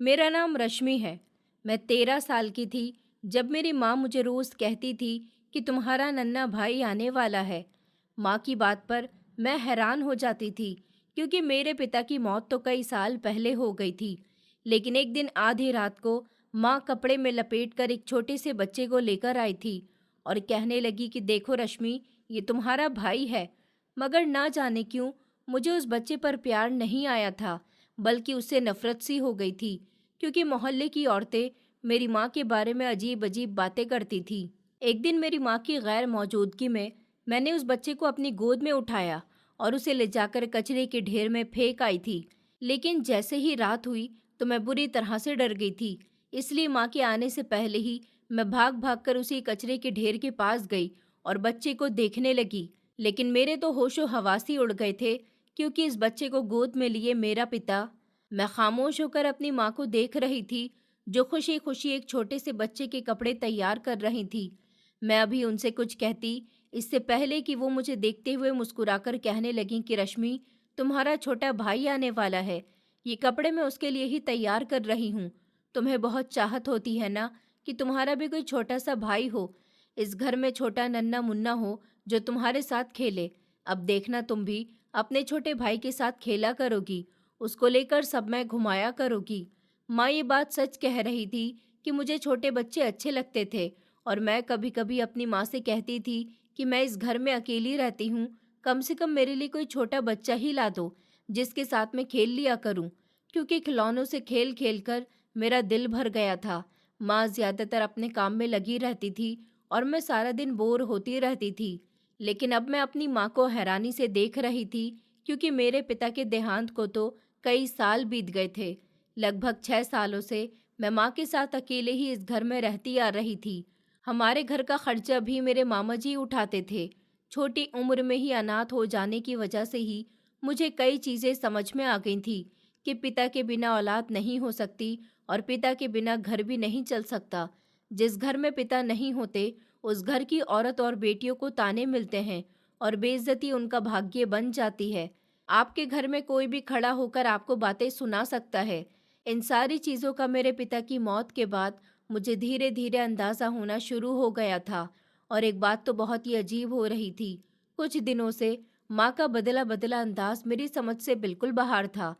मेरा नाम रश्मि है। मैं 13 साल की थी जब मेरी माँ मुझे रोज़ कहती थी कि तुम्हारा नन्हा भाई आने वाला है। माँ की बात पर मैं हैरान हो जाती थी क्योंकि मेरे पिता की मौत तो कई साल पहले हो गई थी। लेकिन एक दिन आधी रात को माँ कपड़े में लपेटकर एक छोटे से बच्चे को लेकर आई थी और कहने लगी कि देखो रश्मि, ये तुम्हारा भाई है। मगर ना जाने क्यों मुझे उस बच्चे पर प्यार नहीं आया था, बल्कि उससे नफरत सी हो गई थी, क्योंकि मोहल्ले की औरतें मेरी माँ के बारे में अजीब अजीब बातें करती थी। एक दिन मेरी माँ की गैर मौजूदगी में मैंने उस बच्चे को अपनी गोद में उठाया और उसे ले जाकर कचरे के ढेर में फेंक आई थी। लेकिन जैसे ही रात हुई तो मैं बुरी तरह से डर गई थी, इसलिए माँ के आने से पहले ही मैं भाग भाग कर उसी कचरे के ढेर के पास गई और बच्चे को देखने लगी। लेकिन मेरे तो होशो हवासी उड़ गए थे, क्योंकि इस बच्चे को गोद में लिए मेरा पिता। मैं खामोश होकर अपनी माँ को देख रही थी, जो खुशी खुशी एक छोटे से बच्चे के कपड़े तैयार कर रही थी। मैं अभी उनसे कुछ कहती, इससे पहले कि वो मुझे देखते हुए मुस्कुराकर कहने लगीं कि रश्मि, तुम्हारा छोटा भाई आने वाला है। ये कपड़े मैं उसके लिए ही तैयार कर रही हूँ। तुम्हें बहुत चाहत होती है ना कि तुम्हारा भी कोई छोटा सा भाई हो, इस घर में छोटा नन्ना मुन्ना हो, जो तुम्हारे साथ खेले। अब देखना तुम भी अपने छोटे भाई के साथ खेला करोगी, उसको लेकर सब में घुमाया करोगी। माँ ये बात सच कह रही थी कि मुझे छोटे बच्चे अच्छे लगते थे, और मैं कभी कभी अपनी माँ से कहती थी कि मैं इस घर में अकेली रहती हूँ, कम से कम मेरे लिए कोई छोटा बच्चा ही ला दो जिसके साथ मैं खेल लिया करूँ, क्योंकि खिलौनों से खेल खेल कर मेरा दिल भर गया था। माँ ज्यादातर अपने काम में लगी रहती थी और मैं सारा दिन बोर होती रहती थी। लेकिन अब मैं अपनी माँ को हैरानी से देख रही थी, क्योंकि मेरे पिता के देहांत को तो कई साल बीत गए थे। लगभग 6 सालों से मैं माँ के साथ अकेले ही इस घर में रहती आ रही थी। हमारे घर का खर्चा भी मेरे मामा जी उठाते थे। छोटी उम्र में ही अनाथ हो जाने की वजह से ही मुझे कई चीज़ें समझ में आ गई थी कि पिता के बिना औलाद नहीं हो सकती और पिता के बिना घर भी नहीं चल सकता। जिस घर में पिता नहीं होते, उस घर की औरत और बेटियों को ताने मिलते हैं और बेइज्जती उनका भाग्य बन जाती है। आपके घर में कोई भी खड़ा होकर आपको बातें सुना सकता है। इन सारी चीज़ों का मेरे पिता की मौत के बाद मुझे धीरे धीरे अंदाज़ा होना शुरू हो गया था। और एक बात तो बहुत ही अजीब हो रही थी, कुछ दिनों से माँ का बदला बदला अंदाज मेरी समझ से बिल्कुल बाहर था।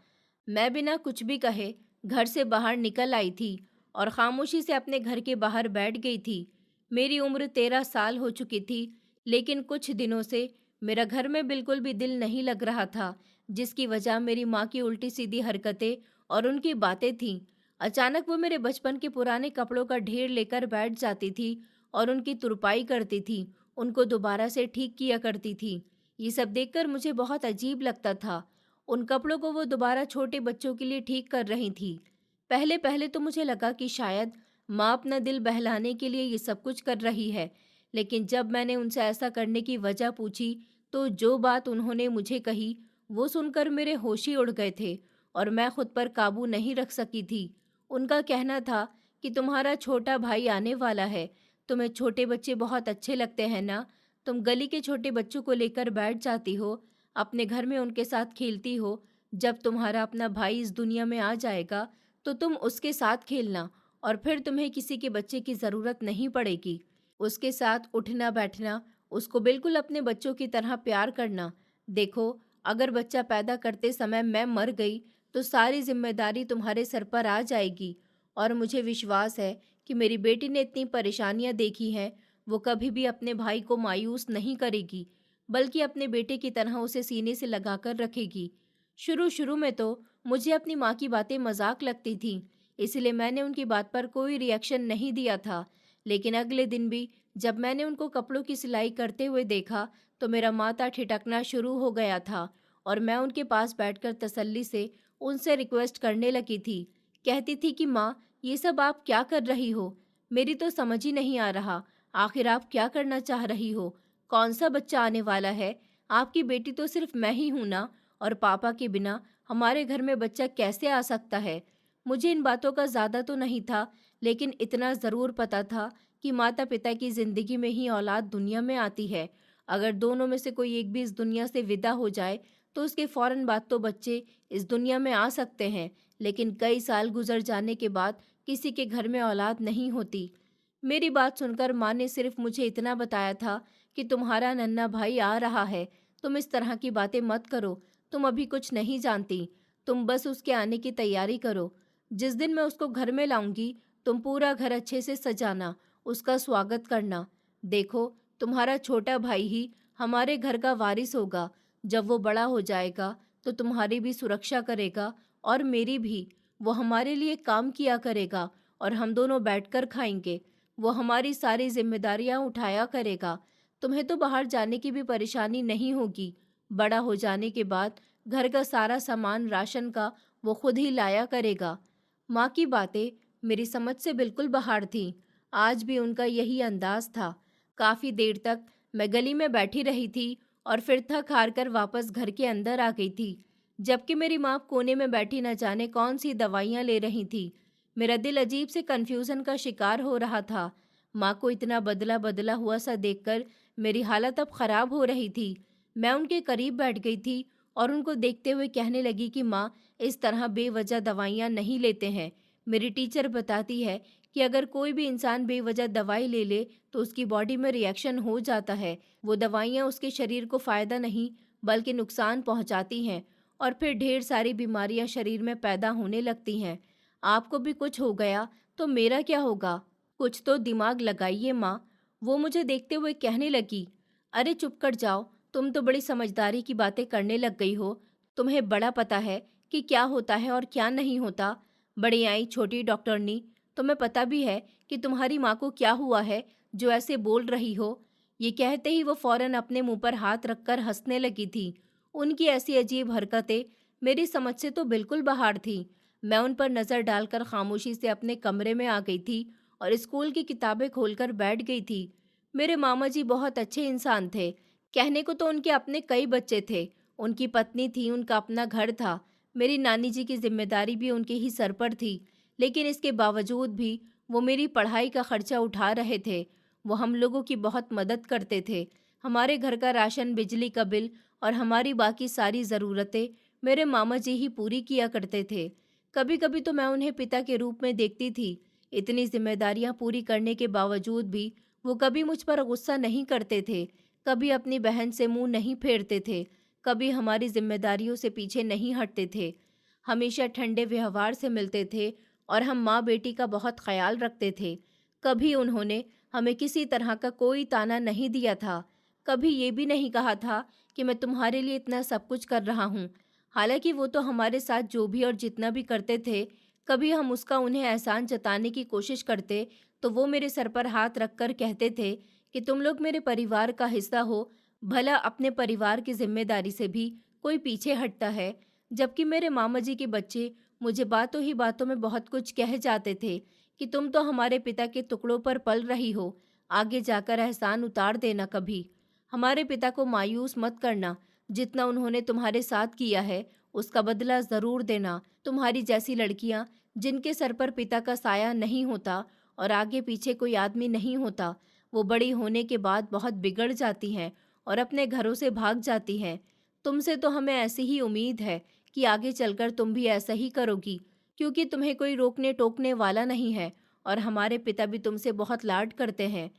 मैं बिना कुछ भी कहे घर से बाहर निकल आई थी और खामोशी से अपने घर के बाहर बैठ गई थी। मेरी उम्र 13 साल हो चुकी थी, लेकिन कुछ दिनों से मेरा घर में बिल्कुल भी दिल नहीं लग रहा था, जिसकी वजह मेरी माँ की उल्टी सीधी हरकतें और उनकी बातें थीं। अचानक वो मेरे बचपन के पुराने कपड़ों का ढेर लेकर बैठ जाती थी और उनकी तुरपाई करती थी, उनको दोबारा से ठीक किया करती थी। ये सब देखकर मुझे बहुत अजीब लगता था। उन कपड़ों को वो दोबारा छोटे बच्चों के लिए ठीक कर रही थी। पहले पहले तो मुझे लगा कि शायद माँ अपना दिल बहलाने के लिए ये सब कुछ कर रही है, लेकिन जब मैंने उनसे ऐसा करने की वजह पूछी, तो जो बात उन्होंने मुझे कही वो सुनकर मेरे होश ही उड़ गए थे और मैं खुद पर काबू नहीं रख सकी थी। उनका कहना था कि तुम्हारा छोटा भाई आने वाला है, तुम्हें छोटे बच्चे बहुत अच्छे लगते हैं ना, तुम गली के छोटे बच्चों को लेकर बैठ जाती हो, अपने घर में उनके साथ खेलती हो। जब तुम्हारा अपना भाई इस दुनिया में आ जाएगा तो तुम उसके साथ खेलना, और फिर तुम्हें किसी के बच्चे की ज़रूरत नहीं पड़ेगी। उसके साथ उठना बैठना, उसको बिल्कुल अपने बच्चों की तरह प्यार करना। देखो, अगर बच्चा पैदा करते समय मैं मर गई तो सारी जिम्मेदारी तुम्हारे सर पर आ जाएगी। और मुझे विश्वास है कि मेरी बेटी ने इतनी परेशानियां देखी हैं, वो कभी भी अपने भाई को मायूस नहीं करेगी, बल्कि अपने बेटे की तरह उसे सीने से लगाकर रखेगी। शुरू शुरू में तो मुझे अपनी माँ की बातें मजाक लगती थीं, इसलिए मैंने उनकी बात पर कोई रिएक्शन नहीं दिया था। लेकिन अगले दिन भी जब मैंने उनको कपड़ों की सिलाई करते हुए देखा, तो मेरा माथा ठिठकना शुरू हो गया था और मैं उनके पास बैठकर तसल्ली से उनसे रिक्वेस्ट करने लगी थी। कहती थी कि माँ, ये सब आप क्या कर रही हो? मेरी तो समझ ही नहीं आ रहा। आखिर आप क्या करना चाह रही हो? कौन सा बच्चा आने वाला है? आपकी बेटी तो सिर्फ मैं ही हूं ना, और पापा के बिना हमारे घर में बच्चा कैसे आ सकता है? मुझे इन बातों का ज़्यादा तो नहीं था, लेकिन इतना ज़रूर पता था कि माता पिता की ज़िंदगी में ही औलाद दुनिया में आती है। अगर दोनों में से कोई एक भी इस दुनिया से विदा हो जाए तो उसके फ़ौरन बाद तो बच्चे इस दुनिया में आ सकते हैं, लेकिन कई साल गुजर जाने के बाद किसी के घर में औलाद नहीं होती। मेरी बात सुनकर माँ ने सिर्फ मुझे इतना बताया था कि तुम्हारा नन्हा भाई आ रहा है, तुम इस तरह की बातें मत करो, तुम अभी कुछ नहीं जानती, तुम बस उसके आने की तैयारी करो। जिस दिन मैं उसको घर में लाऊंगी, तुम पूरा घर अच्छे से सजाना, उसका स्वागत करना। देखो, तुम्हारा छोटा भाई ही हमारे घर का वारिस होगा। जब वो बड़ा हो जाएगा तो तुम्हारी भी सुरक्षा करेगा और मेरी भी। वो हमारे लिए काम किया करेगा और हम दोनों बैठकर खाएंगे। वो हमारी सारी जिम्मेदारियां उठाया करेगा। तुम्हें तो बाहर जाने की भी परेशानी नहीं होगी। बड़ा हो जाने के बाद घर का सारा सामान राशन का वो खुद ही लाया करेगा। माँ की बातें मेरी समझ से बिल्कुल बाहर थीं। आज भी उनका यही अंदाज था। काफ़ी देर तक मैं गली में बैठी रही थी और फिर थक हार कर वापस घर के अंदर आ गई थी, जबकि मेरी माँ कोने में बैठी न जाने कौन सी दवाइयाँ ले रही थी। मेरा दिल अजीब से कन्फ्यूज़न का शिकार हो रहा था। माँ को इतना बदला बदला हुआ सा देखकर मेरी हालत अब ख़राब हो रही थी। मैं उनके करीब बैठ गई थी और उनको देखते हुए कहने लगी कि माँ, इस तरह बेवजह दवाइयाँ नहीं लेते हैं। मेरी टीचर बताती है कि अगर कोई भी इंसान बेवजह दवाई ले ले तो उसकी बॉडी में रिएक्शन हो जाता है। वो दवाइयाँ उसके शरीर को फ़ायदा नहीं बल्कि नुकसान पहुँचाती हैं और फिर ढेर सारी बीमारियाँ शरीर में पैदा होने लगती हैं। आपको भी कुछ हो गया तो मेरा क्या होगा? कुछ तो दिमाग लगाइए माँ। वो मुझे देखते हुए कहने लगी, अरे चुप कर जाओ, तुम तो बड़ी समझदारी की बातें करने लग गई हो। तुम्हें बड़ा पता है कि क्या होता है और क्या नहीं होता। बड़ी आई छोटी डॉक्टरनी, तुम्हें पता भी है कि तुम्हारी माँ को क्या हुआ है जो ऐसे बोल रही हो। ये कहते ही वो फौरन अपने मुंह पर हाथ रखकर हंसने लगी थी। उनकी ऐसी अजीब हरकतें मेरी समझ से तो बिल्कुल बाहर थी। मैं उन पर नज़र डालकर खामोशी से अपने कमरे में आ गई थी और स्कूल की किताबें खोलकर बैठ गई थी। मेरे मामा जी बहुत अच्छे इंसान थे। कहने को तो उनके अपने कई बच्चे थे, उनकी पत्नी थी, उनका अपना घर था। मेरी नानी जी की जिम्मेदारी भी उनके ही सर पर थी, लेकिन इसके बावजूद भी वो मेरी पढ़ाई का खर्चा उठा रहे थे। वो हम लोगों की बहुत मदद करते थे। हमारे घर का राशन, बिजली का बिल और हमारी बाकी सारी ज़रूरतें मेरे मामा जी ही पूरी किया करते थे। कभी कभी तो मैं उन्हें पिता के रूप में देखती थी। इतनी जिम्मेदारियां पूरी करने के बावजूद भी वो कभी मुझ पर गुस्सा नहीं करते थे, कभी अपनी बहन से मुंह नहीं फेरते थे, कभी हमारी जिम्मेदारियों से पीछे नहीं हटते थे। हमेशा ठंडे व्यवहार से मिलते थे और हम माँ बेटी का बहुत ख्याल रखते थे। कभी उन्होंने हमें किसी तरह का कोई ताना नहीं दिया था। कभी ये भी नहीं कहा था कि मैं तुम्हारे लिए इतना सब कुछ कर रहा हूँ। हालांकि वो तो हमारे साथ जो भी और जितना भी करते थे, कभी हम उसका उन्हें एहसान जताने की कोशिश करते तो वो मेरे सर पर हाथ रखकर कहते थे कि तुम लोग मेरे परिवार का हिस्सा हो, भला अपने परिवार की जिम्मेदारी से भी कोई पीछे हटता है। जबकि मेरे मामा जी के बच्चे मुझे बातों ही बातों में बहुत कुछ कह जाते थे कि तुम तो हमारे पिता के टुकड़ों पर पल रही हो, आगे जाकर एहसान उतार देना कभी। हमारे पिता को मायूस मत करना, जितना उन्होंने तुम्हारे साथ किया है उसका बदला ज़रूर देना। तुम्हारी जैसी लड़कियां जिनके सर पर पिता का साया नहीं होता और आगे पीछे कोई आदमी नहीं होता, वो बड़ी होने के बाद बहुत बिगड़ जाती हैं और अपने घरों से भाग जाती हैं। तुमसे तो हमें ऐसी ही उम्मीद है कि आगे चलकर तुम भी ऐसा ही करोगी, क्योंकि तुम्हें कोई रोकने टोकने वाला नहीं है और हमारे पिता भी तुमसे बहुत लाड करते हैं।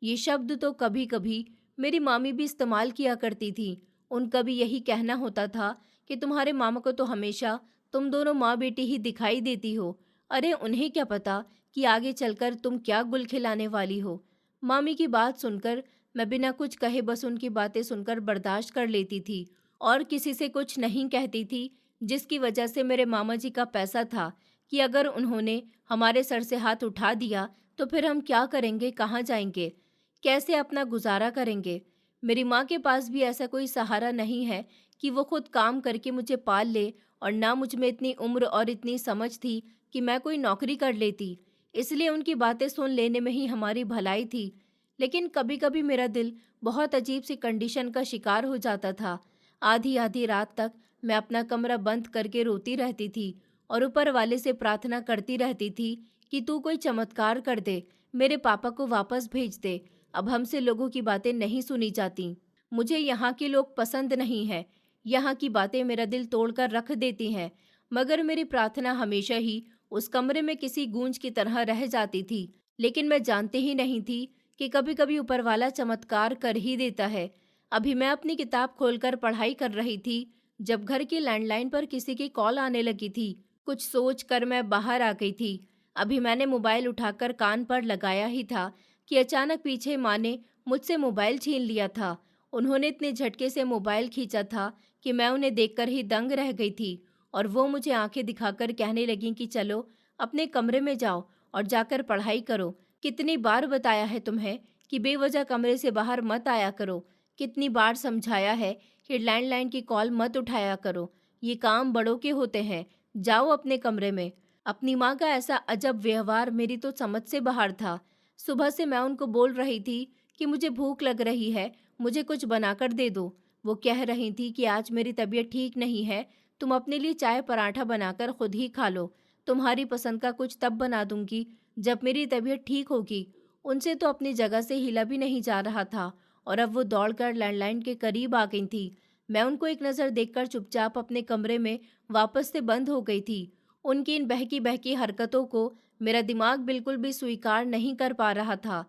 ये शब्द तो कभी कभी मेरी मामी भी इस्तेमाल किया करती थी। उनका भी यही कहना होता था कि तुम्हारे मामा को तो हमेशा तुम दोनों माँ बेटी ही दिखाई देती हो। अरे उन्हें क्या पता कि आगे चलकर तुम क्या गुल खिलाने वाली हो। मामी की बात सुनकर मैं बिना कुछ कहे बस उनकी बातें सुनकर बर्दाश्त कर लेती थी और किसी से कुछ नहीं कहती थी, जिसकी वजह से मेरे मामा जी का पैसा था कि अगर उन्होंने हमारे सर से हाथ उठा दिया तो फिर हम क्या करेंगे, कहाँ जाएंगे, कैसे अपना गुजारा करेंगे। मेरी माँ के पास भी ऐसा कोई सहारा नहीं है कि वो खुद काम करके मुझे पाल ले, और ना मुझ में इतनी उम्र और इतनी समझ थी कि मैं कोई नौकरी कर लेती। इसलिए उनकी बातें सुन लेने में ही हमारी भलाई थी। लेकिन कभी कभी मेरा दिल बहुत अजीब सी कंडीशन का शिकार हो जाता था। आधी आधी रात तक मैं अपना कमरा बंद करके रोती रहती थी और ऊपर वाले से प्रार्थना करती रहती थी कि तू कोई चमत्कार कर दे, मेरे पापा को वापस भेज दे। अब हमसे लोगों की बातें नहीं सुनी जाती। मुझे यहाँ के लोग पसंद नहीं है। यहाँ की बातें मेरा दिल तोड़कर रख देती हैं। मगर मेरी प्रार्थना हमेशा ही उस कमरे में किसी गूंज की तरह रह जाती थी। लेकिन मैं जानती ही नहीं थी कि कभी-कभी ऊपर वाला चमत्कार कर ही देता है। अभी मैं अपनी किताब खोलकर पढ़ाई कर रही थी, जब घर की लैंडलाइन पर किसी की कॉल आने लगी थी। कुछ सोच कर मैं बाहर आ गई थी। अभी मैंने मोबाइल उठाकर कान पर लगाया ही था कि अचानक पीछे माँ ने मुझसे मोबाइल छीन लिया था। उन्होंने इतने झटके से मोबाइल खींचा था कि मैं उन्हें देखकर ही दंग रह गई थी और वो मुझे आंखें दिखाकर कहने लगीं कि चलो अपने कमरे में जाओ और जाकर पढ़ाई करो। कितनी बार बताया है तुम्हें कि बेवजह कमरे से बाहर मत आया करो। कितनी बार समझाया है कि लैंडलाइन की कॉल मत उठाया करो। ये काम बड़ों के होते हैं। जाओ अपने कमरे में। अपनी माँ का ऐसा अजब व्यवहार मेरी तो समझ से बाहर था। सुबह से मैं उनको बोल रही थी कि मुझे भूख लग रही है, मुझे कुछ बनाकर दे दो। वो कह रही थी कि आज मेरी तबीयत ठीक नहीं है, तुम अपने लिए चाय पराठा बनाकर खुद ही खा लो। तुम्हारी पसंद का कुछ तब बना दूंगी जब मेरी तबीयत ठीक होगी। उनसे तो अपनी जगह से हिला भी नहीं जा रहा था और अब वो दौड़कर लैंडलाइन के करीब आ गई थी। मैं उनको एक नज़र देखकर चुपचाप अपने कमरे में वापस से बंद हो गई थी। उनकी इन बहकी बहकी हरकतों को मेरा दिमाग बिल्कुल भी स्वीकार नहीं कर पा रहा था।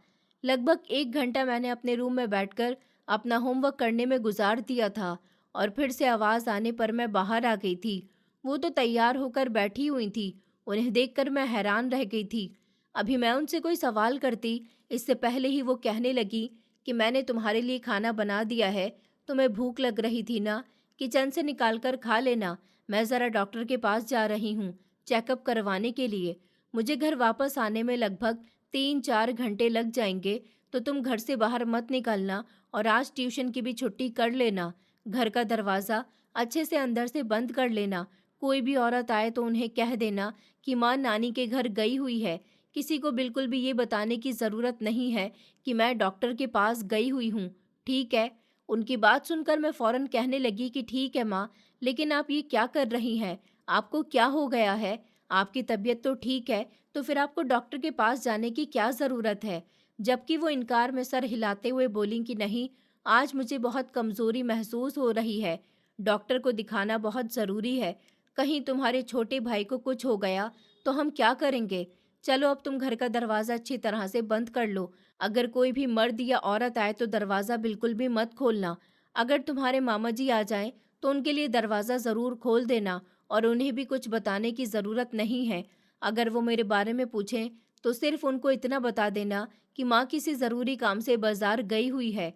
लगभग 1 घंटा मैंने अपने रूम में बैठकर अपना होमवर्क करने में गुजार दिया था और फिर से आवाज़ आने पर मैं बाहर आ गई थी। वो तो तैयार होकर बैठी हुई थी। उन्हें देखकर मैं हैरान रह गई थी। अभी मैं उनसे कोई सवाल करती, इससे पहले ही वो कहने लगी कि मैंने तुम्हारे लिए खाना बना दिया है। तुम्हें भूख लग रही थी ना? किचन से निकाल कर खा लेना। मैं ज़रा डॉक्टर के पास जा रही हूँ चेकअप करवाने के लिए। मुझे घर वापस आने में लगभग 3-4 घंटे लग जाएंगे, तो तुम घर से बाहर मत निकलना और आज ट्यूशन की भी छुट्टी कर लेना। घर का दरवाज़ा अच्छे से अंदर से बंद कर लेना। कोई भी औरत आए तो उन्हें कह देना कि माँ नानी के घर गई हुई है। किसी को बिल्कुल भी ये बताने की ज़रूरत नहीं है कि मैं डॉक्टर के पास गई हुई हूँ। ठीक है? उनकी बात सुनकर मैं फ़ौरन कहने लगी कि ठीक है माँ, लेकिन आप ये क्या कर रही हैं? आपको क्या हो गया है? आपकी तबीयत तो ठीक है, तो फिर आपको डॉक्टर के पास जाने की क्या ज़रूरत है? जबकि वो इनकार में सर हिलाते हुए बोलीं कि नहीं, आज मुझे बहुत कमज़ोरी महसूस हो रही है। डॉक्टर को दिखाना बहुत ज़रूरी है। कहीं तुम्हारे छोटे भाई को कुछ हो गया तो हम क्या करेंगे? चलो अब तुम घर का दरवाज़ा अच्छी तरह से बंद कर लो। अगर कोई भी मर्द या औरत आए तो दरवाज़ा बिल्कुल भी मत खोलना। अगर तुम्हारे मामा जी आ जाएं तो उनके लिए दरवाज़ा ज़रूर खोल देना और उन्हें भी कुछ बताने की ज़रूरत नहीं है। अगर वो मेरे बारे में पूछें तो सिर्फ उनको इतना बता देना कि माँ किसी ज़रूरी काम से बाज़ार गई हुई है।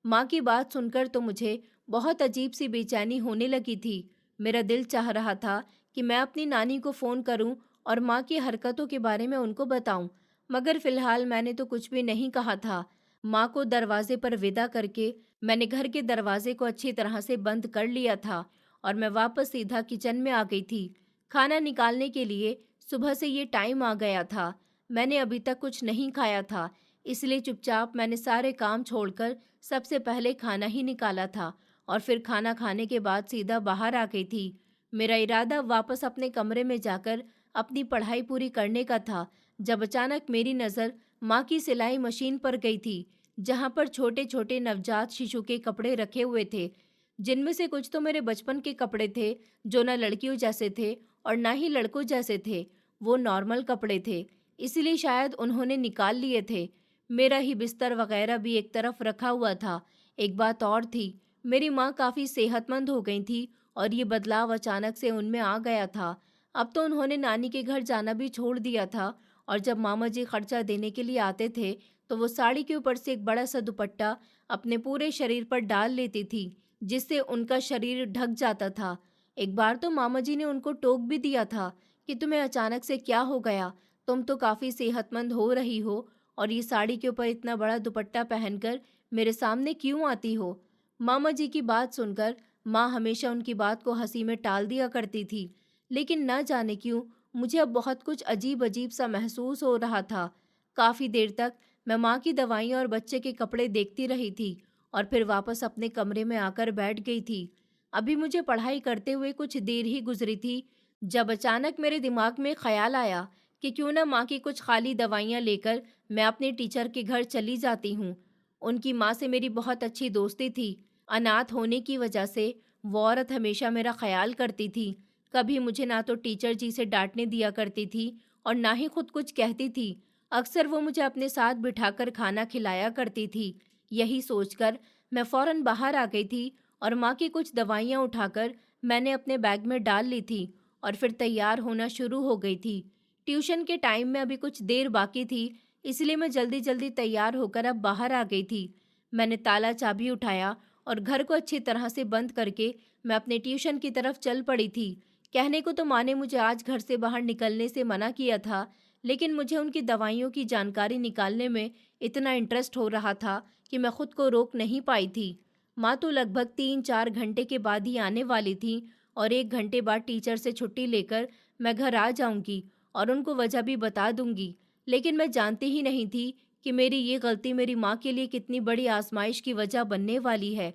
माँ की बात सुनकर तो मुझे बहुत अजीब सी बेचैनी होने लगी थी। मेरा दिल चाह रहा था कि मैं अपनी नानी को फ़ोन करूं और माँ की हरकतों के बारे में उनको बताऊं, मगर फ़िलहाल मैंने तो कुछ भी नहीं कहा था। माँ को दरवाजे पर विदा करके मैंने घर के दरवाजे को अच्छी तरह से बंद कर लिया था और मैं वापस सीधा किचन में आ गई थी। खाना निकालने के लिए सुबह से ये टाइम आ गया था। मैंने अभी तक कुछ नहीं खाया था, इसलिए चुपचाप मैंने सारे काम छोड़कर सबसे पहले खाना ही निकाला था और फिर खाना खाने के बाद सीधा बाहर आ गई थी। मेरा इरादा वापस अपने कमरे में जाकर अपनी पढ़ाई पूरी करने का था, जब अचानक मेरी नज़र माँ की सिलाई मशीन पर गई थी, जहाँ पर छोटे छोटे नवजात शिशु के कपड़े रखे हुए थे, जिनमें से कुछ तो मेरे बचपन के कपड़े थे, जो न लड़कियों जैसे थे और ना ही लड़कों जैसे थे। वो नॉर्मल कपड़े थे, इसलिए शायद उन्होंने निकाल लिए थे। मेरा ही बिस्तर वगैरह भी एक तरफ रखा हुआ था। एक बात और थी, मेरी माँ काफ़ी सेहतमंद हो गई थी और ये बदलाव अचानक से उनमें आ गया था। अब तो उन्होंने नानी के घर जाना भी छोड़ दिया था और जब मामा जी खर्चा देने के लिए आते थे तो वो साड़ी के ऊपर से एक बड़ा सा दुपट्टा अपने पूरे शरीर पर डाल लेती थी, जिससे उनका शरीर ढक जाता था। एक बार तो मामा जी ने उनको टोक भी दिया था कि तुम्हें अचानक से क्या हो गया? तुम तो काफ़ी सेहतमंद हो रही हो और ये साड़ी के ऊपर इतना बड़ा दुपट्टा पहनकर मेरे सामने क्यों आती हो? मामा जी की बात सुनकर माँ हमेशा उनकी बात को हंसी में टाल दिया करती थी, लेकिन न जाने क्यों मुझे अब बहुत कुछ अजीब अजीब सा महसूस हो रहा था। काफ़ी देर तक मैं माँ की दवाइयाँ और बच्चे के कपड़े देखती रही थी और फिर वापस अपने कमरे में आकर बैठ गई थी। अभी मुझे पढ़ाई करते हुए कुछ देर ही गुजरी थी, जब अचानक मेरे दिमाग में ख्याल आया कि क्यों ना माँ की कुछ खाली दवाइयाँ लेकर मैं अपने टीचर के घर चली जाती हूँ। उनकी माँ से मेरी बहुत अच्छी दोस्ती थी। अनाथ होने की वजह से वो औरत हमेशा मेरा ख्याल करती थी। कभी मुझे ना तो टीचर जी से डांटने दिया करती थी और ना ही खुद कुछ कहती थी। अक्सर वो मुझे अपने साथ बिठाकर खाना खिलाया करती थी। यही सोचकर मैं फ़ौरन बाहर आ गई थी और माँ की कुछ दवाइयाँ उठाकर मैंने अपने बैग में डाल ली थी और फिर तैयार होना शुरू हो गई थी। ट्यूशन के टाइम में अभी कुछ देर बाकी थी, इसलिए मैं जल्दी जल्दी तैयार होकर अब बाहर आ गई थी। मैंने ताला चाबी उठाया और घर को अच्छी तरह से बंद करके मैं अपने ट्यूशन की तरफ चल पड़ी थी। कहने को तो माँ ने मुझे आज घर से बाहर निकलने से मना किया था, लेकिन मुझे उनकी दवाइयों की जानकारी निकालने में इतना इंटरेस्ट हो रहा था कि मैं खुद को रोक नहीं पाई थी। माँ तो लगभग 3-4 घंटे के बाद ही आने वाली थी और 1 घंटे बाद टीचर से छुट्टी लेकर मैं घर आ जाऊंगी और उनको वजह भी बता दूंगी। लेकिन मैं जानती ही नहीं थी कि मेरी ये गलती मेरी माँ के लिए कितनी बड़ी आजमाइश की वजह बनने वाली है।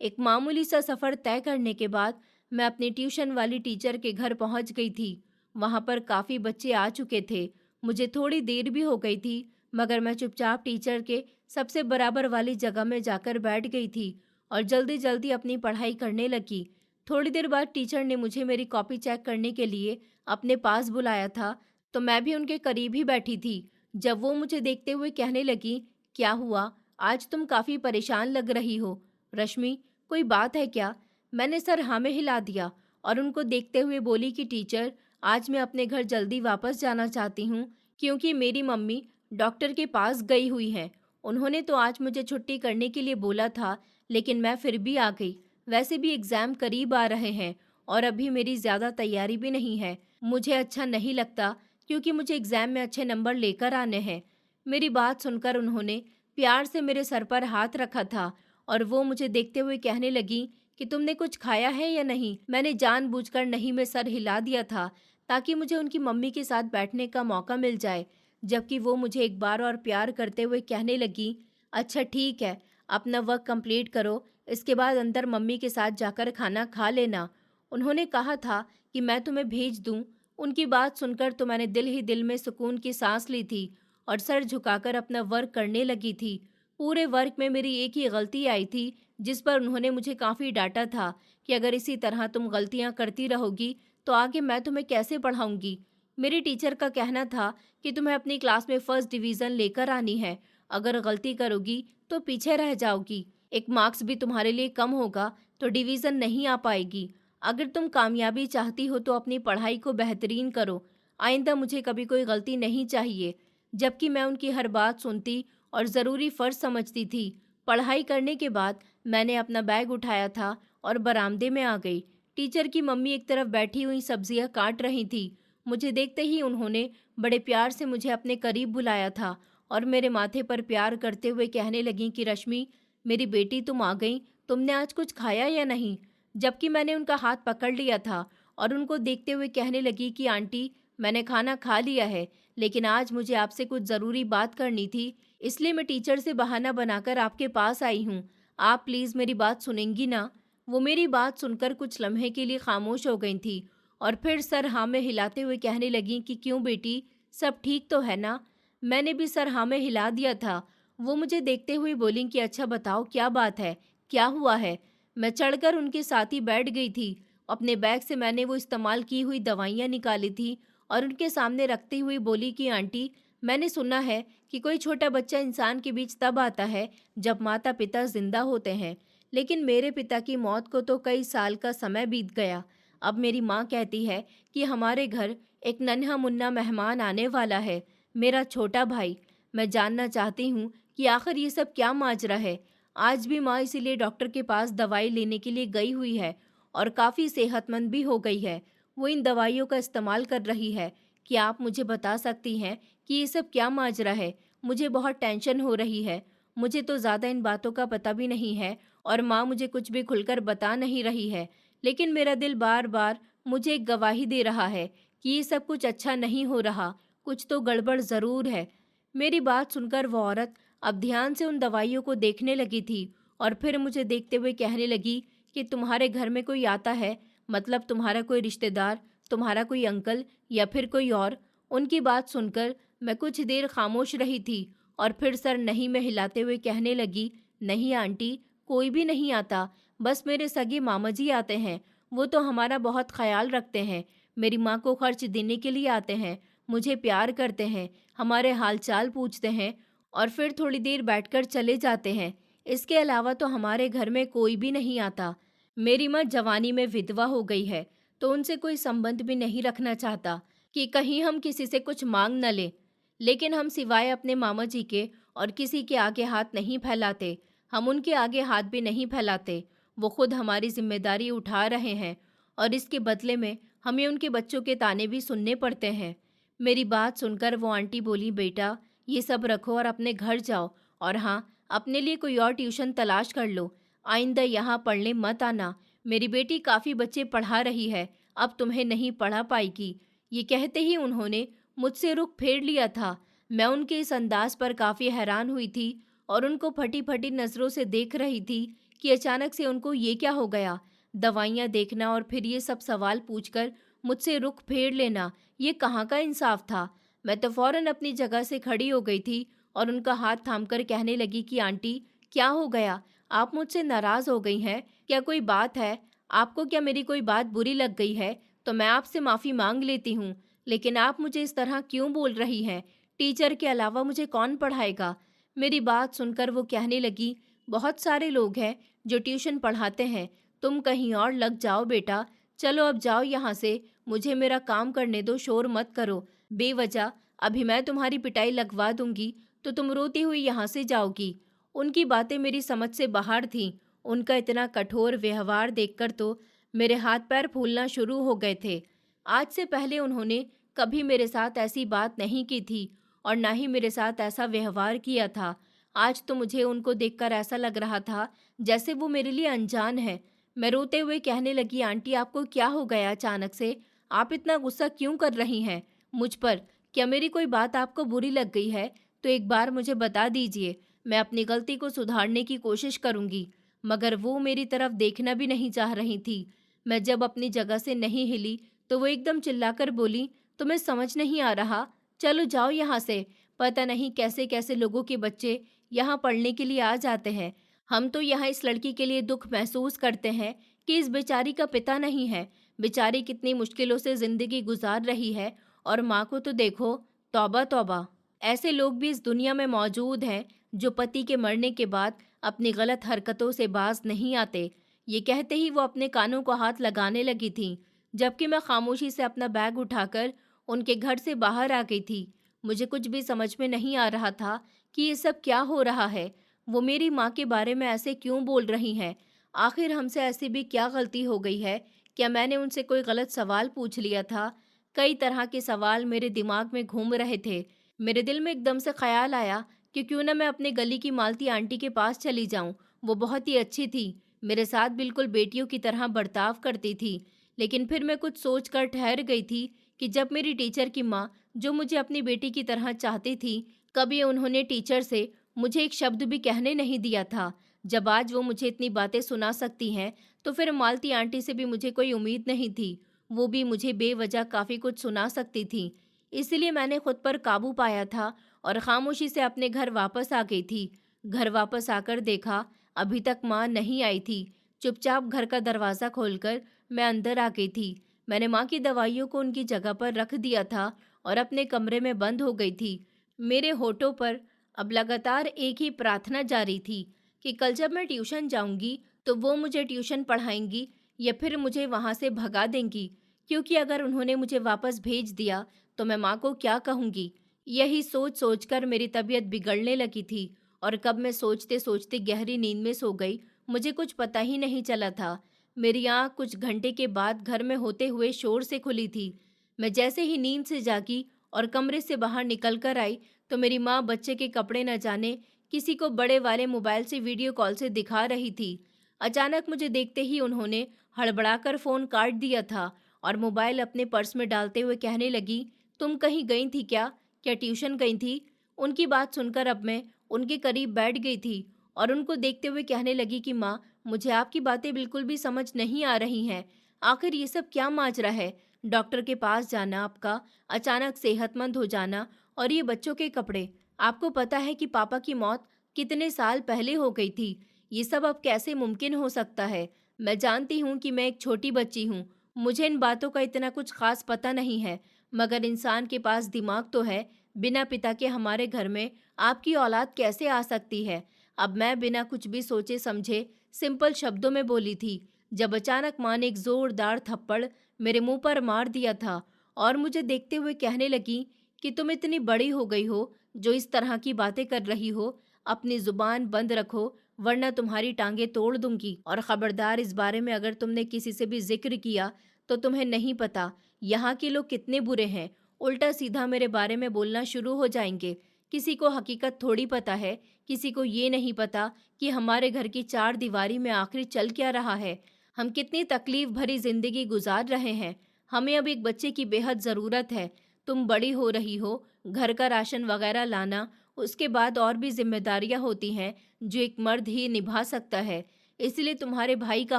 एक मामूली सा सफ़र तय करने के बाद मैं अपनी ट्यूशन वाली टीचर के घर पहुंच गई थी। वहां पर काफ़ी बच्चे आ चुके थे। मुझे थोड़ी देर भी हो गई थी, मगर मैं चुपचाप टीचर के सबसे बराबर वाली जगह में जाकर बैठ गई थी और जल्दी जल्दी अपनी पढ़ाई करने लगी। थोड़ी देर बाद टीचर ने मुझे मेरी कॉपी चेक करने के लिए अपने पास बुलाया था, तो मैं भी उनके करीब ही बैठी थी। जब वो मुझे देखते हुए कहने लगी, क्या हुआ, आज तुम काफ़ी परेशान लग रही हो। रश्मि, कोई बात है क्या? मैंने सर हाँ में हिला दिया और उनको देखते हुए बोली कि टीचर, आज मैं अपने घर जल्दी वापस जाना चाहती हूँ क्योंकि मेरी मम्मी डॉक्टर के पास गई हुई हैं। उन्होंने तो आज मुझे छुट्टी करने के लिए बोला था, लेकिन मैं फिर भी आ गई। वैसे भी एग्ज़ाम करीब आ रहे हैं और अभी मेरी ज़्यादा तैयारी भी नहीं है। मुझे अच्छा नहीं लगता क्योंकि मुझे एग्ज़ाम में अच्छे नंबर लेकर आने हैं। मेरी बात सुनकर उन्होंने प्यार से मेरे सर पर हाथ रखा था और वो मुझे देखते हुए कहने लगी कि तुमने कुछ खाया है या नहीं। मैंने जानबूझकर नहीं में सर हिला दिया था ताकि मुझे उनकी मम्मी के साथ बैठने का मौका मिल जाए, जबकि वो मुझे एक बार और प्यार करते हुए कहने लगी, अच्छा ठीक है, अपना वर्क कंप्लीट करो, इसके बाद अंदर मम्मी के साथ जाकर खाना खा लेना। उन्होंने कहा था कि मैं तुम्हें भेज दूँ। उनकी बात सुनकर तो मैंने दिल ही दिल में सुकून की सांस ली थी और सर झुकाकर अपना वर्क करने लगी थी। पूरे वर्क में मेरी एक ही गलती आई थी, जिस पर उन्होंने मुझे काफ़ी डांटा था कि अगर इसी तरह तुम गलतियां करती रहोगी तो आगे मैं तुम्हें कैसे पढ़ाऊंगी। मेरी टीचर का कहना था कि तुम्हें अपनी क्लास में फर्स्ट डिवीज़न लेकर आनी है, अगर गलती करोगी तो पीछे रह जाओगी, एक मार्क्स भी तुम्हारे लिए कम होगा तो डिवीज़न नहीं आ पाएगी। अगर तुम कामयाबी चाहती हो तो अपनी पढ़ाई को बेहतरीन करो, आइंदा मुझे कभी कोई गलती नहीं चाहिए। जबकि मैं उनकी हर बात सुनती और ज़रूरी फ़र्ज समझती थी। पढ़ाई करने के बाद मैंने अपना बैग उठाया था और बरामदे में आ गई। टीचर की मम्मी एक तरफ बैठी हुई सब्जियां काट रही थी। मुझे देखते ही उन्होंने बड़े प्यार से मुझे अपने करीब बुलाया था और मेरे माथे पर प्यार करते हुए कहने लगी कि रश्मि, मेरी बेटी तुम आ गई, तुमने आज कुछ खाया या नहीं? जबकि मैंने उनका हाथ पकड़ लिया था और उनको देखते हुए कहने लगी कि आंटी, मैंने खाना खा लिया है, लेकिन आज मुझे आपसे कुछ ज़रूरी बात करनी थी, इसलिए मैं टीचर से बहाना बनाकर आपके पास आई हूँ। आप प्लीज़ मेरी बात सुनेंगी ना? वो मेरी बात सुनकर कुछ लम्हे के लिए खामोश हो गई थी और फिर सर हाँ में हिलाते हुए कहने लगी कि क्यों बेटी, सब ठीक तो है ना? मैंने भी सर हाँ में हिला दिया था। वो मुझे देखते हुए बोली कि अच्छा बताओ क्या बात है, क्या हुआ है? मैं चढ़कर उनके साथ ही बैठ गई थी। अपने बैग से मैंने वो इस्तेमाल की हुई दवाइयाँ निकाली थी और उनके सामने रखते हुए बोली कि आंटी, मैंने सुना है कि कोई छोटा बच्चा इंसान के बीच तब आता है जब माता पिता जिंदा होते हैं, लेकिन मेरे पिता की मौत को तो कई साल का समय बीत गया। अब मेरी माँ कहती है कि हमारे घर एक नन्हा मुन्ना मेहमान आने वाला है, मेरा छोटा भाई। मैं जानना चाहती हूँ कि आखिर ये सब क्या माजरा है। आज भी माँ इसीलिए डॉक्टर के पास दवाई लेने के लिए गई हुई है और काफ़ी सेहतमंद भी हो गई है। वो इन दवाइयों का इस्तेमाल कर रही है। क्या आप मुझे बता सकती हैं कि ये सब क्या माजरा है? मुझे बहुत टेंशन हो रही है। मुझे तो ज़्यादा इन बातों का पता भी नहीं है और माँ मुझे कुछ भी खुलकर बता नहीं रही है, लेकिन मेरा दिल बार बार मुझे एक गवाही दे रहा है कि ये सब कुछ अच्छा नहीं हो रहा, कुछ तो गड़बड़ ज़रूर है। मेरी बात सुनकर वो औरत अब ध्यान से उन दवाइयों को देखने लगी थी और फिर मुझे देखते हुए कहने लगी कि तुम्हारे घर में कोई आता है, मतलब तुम्हारा कोई रिश्तेदार, तुम्हारा कोई अंकल या फिर कोई और? उनकी बात सुनकर मैं कुछ देर खामोश रही थी और फिर सर नहीं में हिलाते हुए कहने लगी, नहीं आंटी, कोई भी नहीं आता, बस मेरे सगे मामा जी आते हैं। वो तो हमारा बहुत ख्याल रखते हैं। मेरी माँ को खर्च देने के लिए आते हैं, मुझे प्यार करते हैं, हमारे हाल-चाल पूछते हैं और फिर थोड़ी देर बैठकर चले जाते हैं। इसके अलावा तो हमारे घर में कोई भी नहीं आता। मेरी माँ जवानी में विधवा हो गई है, तो उनसे कोई संबंध भी नहीं रखना चाहता कि कहीं हम किसी से कुछ माँग न लें। लेकिन हम सिवाय अपने मामा जी के और किसी के आगे हाथ नहीं फैलाते। हम उनके आगे हाथ भी नहीं फैलाते। वो खुद हमारी जिम्मेदारी उठा रहे हैं और इसके बदले में हमें उनके बच्चों के ताने भी सुनने पड़ते हैं। मेरी बात सुनकर वो आंटी बोली, बेटा ये सब रखो और अपने घर जाओ, और हाँ, अपने लिए कोई और ट्यूशन तलाश कर लो। आइंदा यहाँ पढ़ने मत आना। मेरी बेटी काफ़ी बच्चे पढ़ा रही है, अब तुम्हें नहीं पढ़ा पाएगी। ये कहते ही उन्होंने मुझसे रुख फेर लिया था। मैं उनके इस अंदाज पर काफ़ी हैरान हुई थी और उनको फटी फटी नज़रों से देख रही थी कि अचानक से उनको ये क्या हो गया। दवाइयाँ देखना और फिर ये सब सवाल पूछकर मुझसे रुख फेर लेना, ये कहाँ का इंसाफ था। मैं तो फौरन अपनी जगह से खड़ी हो गई थी और उनका हाथ थामकर कहने लगी कि आंटी, क्या हो गया? आप मुझसे नाराज़ हो गई हैं? क्या कोई बात है? आपको क्या मेरी कोई बात बुरी लग गई है? तो मैं आपसे माफ़ी मांग लेती हूँ, लेकिन आप मुझे इस तरह क्यों बोल रही हैं? टीचर के अलावा मुझे कौन पढ़ाएगा? मेरी बात सुनकर वो कहने लगी, बहुत सारे लोग हैं जो ट्यूशन पढ़ाते हैं, तुम कहीं और लग जाओ बेटा। चलो अब जाओ यहाँ से, मुझे मेरा काम करने दो, शोर मत करो। बेवजह अभी मैं तुम्हारी पिटाई लगवा दूंगी तो तुम रोती हुई यहाँ से जाओगी। उनकी बातें मेरी समझ से बाहर थीं। उनका इतना कठोर व्यवहार देखकर तो मेरे हाथ पैर फूलना शुरू हो गए थे। आज से पहले उन्होंने कभी मेरे साथ ऐसी बात नहीं की थी और ना ही मेरे साथ ऐसा व्यवहार किया था। आज तो मुझे उनको देखकर ऐसा लग रहा था जैसे वो मेरे लिए अनजान है। मैं रोते हुए कहने लगी, आंटी आपको क्या हो गया अचानक से? आप इतना गुस्सा क्यों कर रही हैं मुझ पर? क्या मेरी कोई बात आपको बुरी लग गई है? तो एक बार मुझे बता दीजिए, मैं अपनी गलती को सुधारने की कोशिश करूंगी। मगर वो मेरी तरफ देखना भी नहीं चाह रही थी। मैं जब अपनी जगह से नहीं हिली तो वो एकदम चिल्लाकर बोली, तुम्हें समझ नहीं आ रहा? चलो जाओ यहाँ से। पता नहीं कैसे कैसे लोगों के बच्चे यहाँ पढ़ने के लिए आ जाते हैं। हम तो यहाँ इस लड़की के लिए दुख महसूस करते हैं कि इस बेचारी का पिता नहीं है। बेचारी कितनी मुश्किलों से जिंदगी गुजार रही है और माँ को तो देखो। तौबा तौबा, ऐसे लोग भी इस दुनिया में मौजूद हैं जो पति के मरने के बाद अपनी गलत हरकतों से बाज नहीं आते। ये कहते ही वो अपने कानों को हाथ लगाने लगी थी, जबकि मैं खामोशी से अपना बैग उठाकर उनके घर से बाहर आ गई थी। मुझे कुछ भी समझ में नहीं आ रहा था कि ये सब क्या हो रहा है। वो मेरी माँ के बारे में ऐसे क्यों बोल रही हैं? आखिर हमसे ऐसी भी क्या गलती हो गई है? क्या मैंने उनसे कोई गलत सवाल पूछ लिया था? कई तरह के सवाल मेरे दिमाग में घूम रहे थे। मेरे दिल में एकदम से ख्याल आया कि क्यों ना मैं अपने गली की मालती आंटी के पास चली जाऊं। वो बहुत ही अच्छी थी, मेरे साथ बिल्कुल बेटियों की तरह बर्ताव करती थी। लेकिन फिर मैं कुछ सोच कर ठहर गई थी कि जब मेरी टीचर की माँ, जो मुझे अपनी बेटी की तरह चाहती थी, कभी उन्होंने टीचर से मुझे एक शब्द भी कहने नहीं दिया था। जब आज वो मुझे इतनी बातें सुना सकती हैं, तो फिर मालती आंटी से भी मुझे कोई उम्मीद नहीं थी। वो भी मुझे बेवजह काफ़ी कुछ सुना सकती थी। इसलिए मैंने खुद पर काबू पाया था और खामोशी से अपने घर वापस आ गई थी। घर वापस आकर देखा, अभी तक माँ नहीं आई थी। चुपचाप घर का दरवाज़ा खोलकर मैं अंदर आ गई थी। मैंने माँ की दवाइयों को उनकी जगह पर रख दिया था और अपने कमरे में बंद हो गई थी। मेरे होठों पर अब लगातार एक ही प्रार्थना जारी थी कि कल जब मैं ट्यूशन जाऊंगी तो वो मुझे ट्यूशन पढ़ाएंगी या फिर मुझे वहाँ से भगा देंगी, क्योंकि अगर उन्होंने मुझे वापस भेज दिया तो मैं माँ को क्या कहूँगी। यही सोच सोचकर मेरी तबीयत बिगड़ने लगी थी और कब मैं सोचते सोचते गहरी नींद में सो गई, मुझे कुछ पता ही नहीं चला था। मेरी आँख कुछ घंटे के बाद घर में होते हुए शोर से खुली थी। मैं जैसे ही नींद से जागी और कमरे से बाहर निकल कर आई तो मेरी माँ बच्चे के कपड़े न जाने किसी को बड़े वाले मोबाइल से वीडियो कॉल से दिखा रही थी। अचानक मुझे देखते ही उन्होंने हड़बड़ाकर फ़ोन काट दिया था और मोबाइल अपने पर्स में डालते हुए कहने लगी, तुम कहीं गई थी क्या? क्या ट्यूशन गई थी? उनकी बात सुनकर अब मैं उनके करीब बैठ गई थी और उनको देखते हुए कहने लगी कि माँ, मुझे आपकी बातें बिल्कुल भी समझ नहीं आ रही हैं। आखिर ये सब क्या माजरा है? डॉक्टर के पास जाना आपका, अचानक सेहतमंद हो जाना, और ये बच्चों के कपड़े। आपको पता है कि पापा की मौत कितने साल पहले हो गई थी। ये सब अब कैसे मुमकिन हो सकता है? मैं जानती हूँ कि मैं एक छोटी बच्ची हूँ, मुझे इन बातों का इतना कुछ खास पता नहीं है, मगर इंसान के पास दिमाग तो है। बिना पिता के हमारे घर में आपकी औलाद कैसे आ सकती है? अब मैं बिना कुछ भी सोचे समझे सिंपल शब्दों में बोली थी, जब अचानक माँ ने एक जोरदार थप्पड़ मेरे मुंह पर मार दिया था और मुझे देखते हुए कहने लगी कि तुम इतनी बड़ी हो गई हो जो इस तरह की बातें कर रही हो। अपनी जुबान बंद रखो, वरना तुम्हारी टांगे तोड़ दूंगी। और खबरदार, इस बारे में अगर तुमने किसी से भी जिक्र किया तो तुम्हें नहीं पता यहाँ के लोग कितने बुरे हैं, उल्टा सीधा मेरे बारे में बोलना शुरू हो जाएंगे। किसी को हकीकत थोड़ी पता है, किसी को ये नहीं पता कि हमारे घर की चार दीवारी में आखिर चल क्या रहा है, हम कितनी तकलीफ भरी जिंदगी गुजार रहे हैं। हमें अब एक बच्चे की बेहद ज़रूरत है। तुम बड़ी हो रही हो, घर का राशन वगैरह लाना, उसके बाद और भी जिम्मेदारियां होती हैं जो एक मर्द ही निभा सकता है। इसलिए तुम्हारे भाई का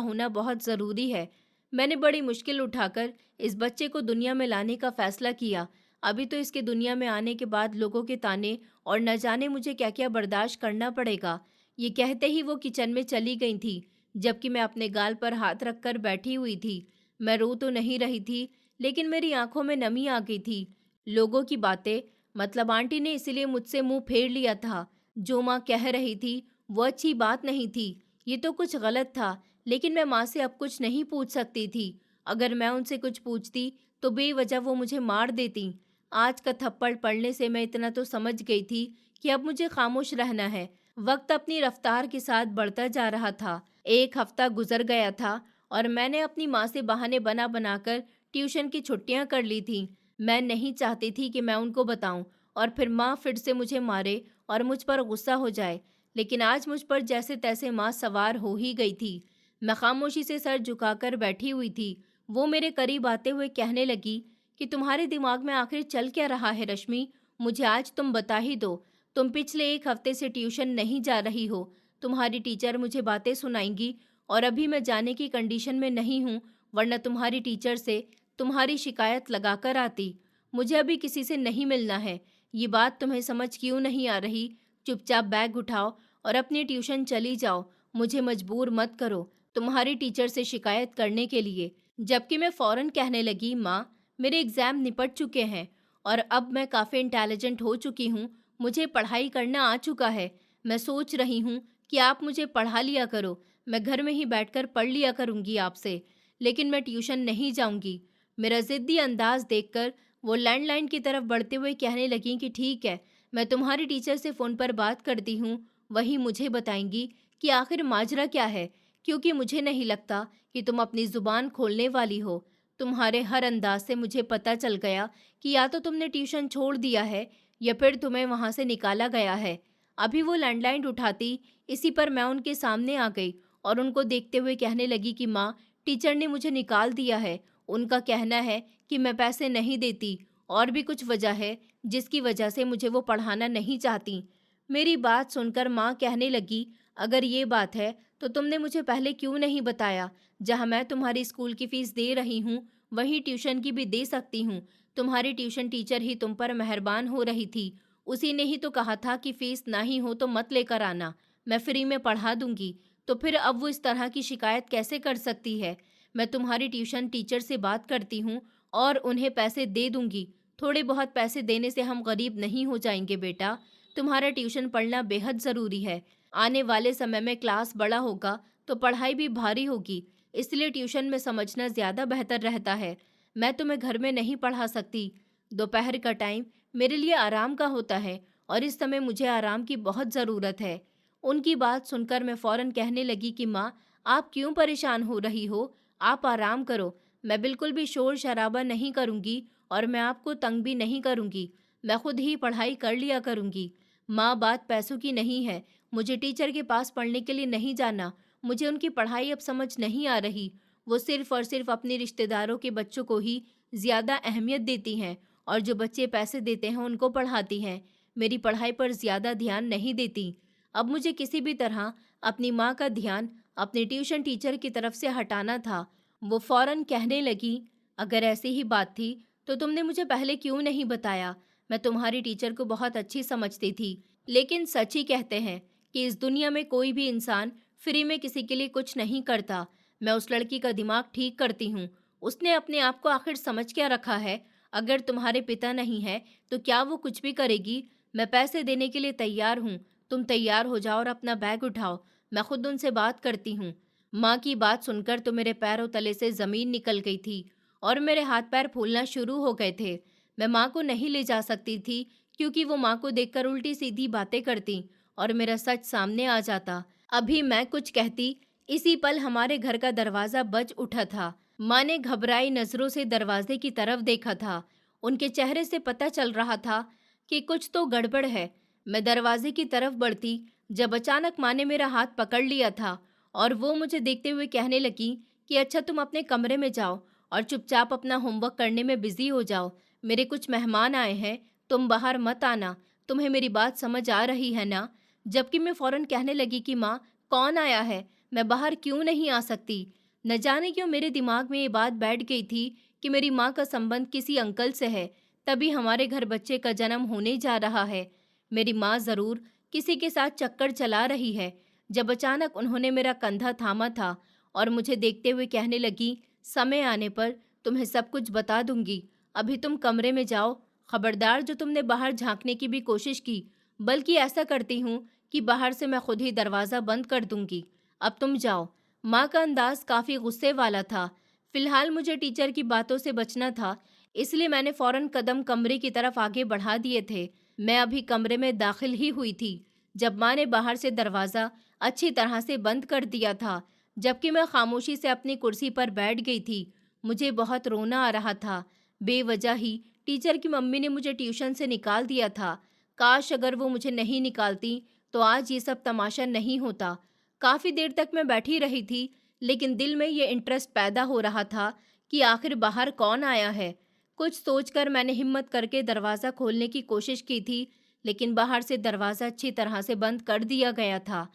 होना बहुत ज़रूरी है। मैंने बड़ी मुश्किल उठाकर इस बच्चे को दुनिया में लाने का फैसला किया। अभी तो इसके दुनिया में आने के बाद लोगों के ताने और न जाने मुझे क्या क्या बर्दाश्त करना पड़ेगा। ये कहते ही वो किचन में चली गई थी, जबकि मैं अपने गाल पर हाथ रखकर बैठी हुई थी। मैं रो तो नहीं रही थी, लेकिन मेरी आंखों में नमी आ गई थी। लोगों की बातें, मतलब आंटी ने इसलिए मुझसे मुंह फेर लिया था। जो माँ कह रही थी वो अच्छी बात नहीं थी, ये तो कुछ गलत था। लेकिन मैं माँ से अब कुछ नहीं पूछ सकती थी। अगर मैं उनसे कुछ पूछती तो बेवजह वो मुझे मार देती। आज का थप्पड़ पड़ने से मैं इतना तो समझ गई थी कि अब मुझे खामोश रहना है। वक्त अपनी रफ्तार के साथ बढ़ता जा रहा था। एक हफ्ता गुजर गया था और मैंने अपनी माँ से बहाने बना बनाकर ट्यूशन की छुट्टियां कर ली थी। मैं नहीं चाहती थी कि मैं उनको बताऊं और फिर माँ फिर से मुझे मारे और मुझ पर गुस्सा हो जाए। लेकिन आज मुझ पर जैसे तैसे माँ सवार हो ही गई थी। मैं खामोशी से सर झुकाकर बैठी हुई थी। वो मेरे करीब आते हुए कहने लगी कि तुम्हारे दिमाग में आखिर चल क्या रहा है रश्मि? मुझे आज तुम बता ही दो। तुम पिछले एक हफ्ते से ट्यूशन नहीं जा रही हो। तुम्हारी टीचर मुझे बातें सुनाएंगी और अभी मैं जाने की कंडीशन में नहीं हूँ, वरना तुम्हारी टीचर से तुम्हारी शिकायत लगाकर आती। मुझे अभी किसी से नहीं मिलना है। ये बात तुम्हें समझ क्यों नहीं आ रही? चुपचाप बैग उठाओ और अपनी ट्यूशन चली जाओ। मुझे मजबूर मत करो तुम्हारी टीचर से शिकायत करने के लिए। जबकि मैं फौरन कहने लगी, माँ, मेरे एग्ज़ाम निपट चुके हैं और अब मैं काफ़ी इंटेलिजेंट हो चुकी हूँ। मुझे पढ़ाई करना आ चुका है। मैं सोच रही हूँ कि आप मुझे पढ़ा लिया करो। मैं घर में ही बैठकर पढ़ लिया करूँगी आपसे, लेकिन मैं ट्यूशन नहीं जाऊँगी। मेरा ज़िद्दी अंदाज देखकर वो लैंडलाइन की तरफ बढ़ते हुए कहने लगी कि ठीक है, मैं तुम्हारी टीचर से फ़ोन पर बात करती हूँ। वही मुझे बताएंगी कि आखिर माजरा क्या है, क्योंकि मुझे नहीं लगता कि तुम अपनी ज़ुबान खोलने वाली हो। तुम्हारे हर अंदाज से मुझे पता चल गया कि या तो तुमने ट्यूशन छोड़ दिया है या फिर तुम्हें वहाँ से निकाला गया है। अभी वो लैंडलाइन उठाती, इसी पर मैं उनके सामने आ गई और उनको देखते हुए कहने लगी कि माँ, टीचर ने मुझे निकाल दिया है। उनका कहना है कि मैं पैसे नहीं देती और भी कुछ वजह है जिसकी वजह से मुझे वो पढ़ाना नहीं चाहती। मेरी बात सुनकर माँ कहने लगी, अगर ये बात है तो तुमने मुझे पहले क्यों नहीं बताया? जहाँ मैं तुम्हारी स्कूल की फीस दे रही हूँ, वहीं ट्यूशन की भी दे सकती हूँ। तुम्हारी ट्यूशन टीचर ही तुम पर मेहरबान हो रही थी। उसी ने ही तो कहा था कि फीस ना ही हो तो मत लेकर आना, मैं फ्री में पढ़ा दूंगी। तो फिर अब वो इस तरह की शिकायत कैसे कर सकती है? मैं तुम्हारी ट्यूशन टीचर से बात करती हूँ और उन्हें पैसे दे दूंगी। थोड़े बहुत पैसे देने से हम गरीब नहीं हो जाएंगे बेटा। तुम्हारा ट्यूशन पढ़ना बेहद ज़रूरी है। आने वाले समय में क्लास बड़ा होगा तो पढ़ाई भी भारी होगी, इसलिए ट्यूशन में समझना ज़्यादा बेहतर रहता है। मैं तुम्हें घर में नहीं पढ़ा सकती। दोपहर का टाइम मेरे लिए आराम का होता है और इस समय मुझे आराम की बहुत ज़रूरत है। उनकी बात सुनकर मैं फ़ौरन कहने लगी कि माँ, आप क्यों परेशान हो रही हो? आप आराम करो। मैं बिल्कुल भी शोर शराबा नहीं करूँगी और मैं आपको तंग भी नहीं करूँगी। मैं खुद ही पढ़ाई कर लिया करूँगी। माँ, बात पैसों की नहीं है। मुझे टीचर के पास पढ़ने के लिए नहीं जाना। मुझे उनकी पढ़ाई अब समझ नहीं आ रही। वो सिर्फ और सिर्फ अपने रिश्तेदारों के बच्चों को ही ज़्यादा अहमियत देती हैं और जो बच्चे पैसे देते हैं उनको पढ़ाती हैं। मेरी पढ़ाई पर ज़्यादा ध्यान नहीं देती। अब मुझे किसी भी तरह अपनी माँ का ध्यान अपने ट्यूशन टीचर की तरफ से हटाना था। वो फौरन कहने लगी, अगर ऐसी ही बात थी तो तुमने मुझे पहले क्यों नहीं बताया? मैं तुम्हारी टीचर को बहुत अच्छी समझती थी, लेकिन सच ही कहते हैं कि इस दुनिया में कोई भी इंसान फ्री में किसी के लिए कुछ नहीं करता। मैं उस लड़की का दिमाग ठीक करती हूँ। उसने अपने आप को आखिर समझ क्या रखा है? अगर तुम्हारे पिता नहीं है तो क्या वो कुछ भी करेगी? मैं पैसे देने के लिए तैयार हूँ। तुम तैयार हो जाओ और अपना बैग उठाओ। मैं खुद उनसे बात करती हूँ। माँ की बात सुनकर तो मेरे पैरों तले से जमीन निकल गई थी और मेरे हाथ पैर फूलना शुरू हो गए थे। मैं माँ को नहीं ले जा सकती थी क्योंकि वो माँ को देखकर उल्टी सीधी बातें करती और मेरा सच सामने आ जाता। अभी मैं कुछ कहती, इसी पल हमारे घर का दरवाजा बज उठा था। माँ ने घबराई नजरों से दरवाजे की तरफ देखा था। उनके चेहरे से पता चल रहा था कि कुछ तो गड़बड़ है। मैं दरवाजे की तरफ बढ़ती जब अचानक माँ ने मेरा हाथ पकड़ लिया था और वो मुझे देखते हुए कहने लगी कि अच्छा तुम अपने कमरे में जाओ और चुपचाप अपना होमवर्क करने में बिजी हो जाओ। मेरे कुछ मेहमान आए हैं, तुम बाहर मत आना। तुम्हें मेरी बात समझ आ रही है ना? जबकि मैं फौरन कहने लगी कि माँ, कौन आया है? मैं बाहर क्यों नहीं आ सकती? न जाने क्यों मेरे दिमाग में ये बात बैठ गई थी कि मेरी माँ का संबंध किसी अंकल से है, तभी हमारे घर बच्चे का जन्म होने जा रहा है। मेरी माँ जरूर किसी के साथ चक्कर चला रही है। जब अचानक उन्होंने मेरा कंधा थामा था और मुझे देखते हुए कहने लगी, समय आने पर तुम्हें सब कुछ बता दूंगी। अभी तुम कमरे में जाओ। खबरदार जो तुमने बाहर झांकने की भी कोशिश की, बल्कि ऐसा करती हूँ कि बाहर से मैं खुद ही दरवाज़ा बंद कर दूंगी। अब तुम जाओ। माँ का अंदाज काफ़ी गुस्से वाला था। फिलहाल मुझे टीचर की बातों से बचना था, इसलिए मैंने फौरन कदम कमरे की तरफ आगे बढ़ा दिए थे। मैं अभी कमरे में दाखिल ही हुई थी जब माँ ने बाहर से दरवाज़ा अच्छी तरह से बंद कर दिया था, जबकि मैं खामोशी से अपनी कुर्सी पर बैठ गई थी। मुझे बहुत रोना आ रहा था। बेवजह ही टीचर की मम्मी ने मुझे ट्यूशन से निकाल दिया था। काश अगर वो मुझे नहीं निकालती तो आज ये सब तमाशा नहीं होता। काफ़ी देर तक मैं बैठी रही थी, लेकिन दिल में ये इंटरेस्ट पैदा हो रहा था कि आखिर बाहर कौन आया है। कुछ सोचकर मैंने हिम्मत करके दरवाज़ा खोलने की कोशिश की थी, लेकिन बाहर से दरवाज़ा अच्छी तरह से बंद कर दिया गया था।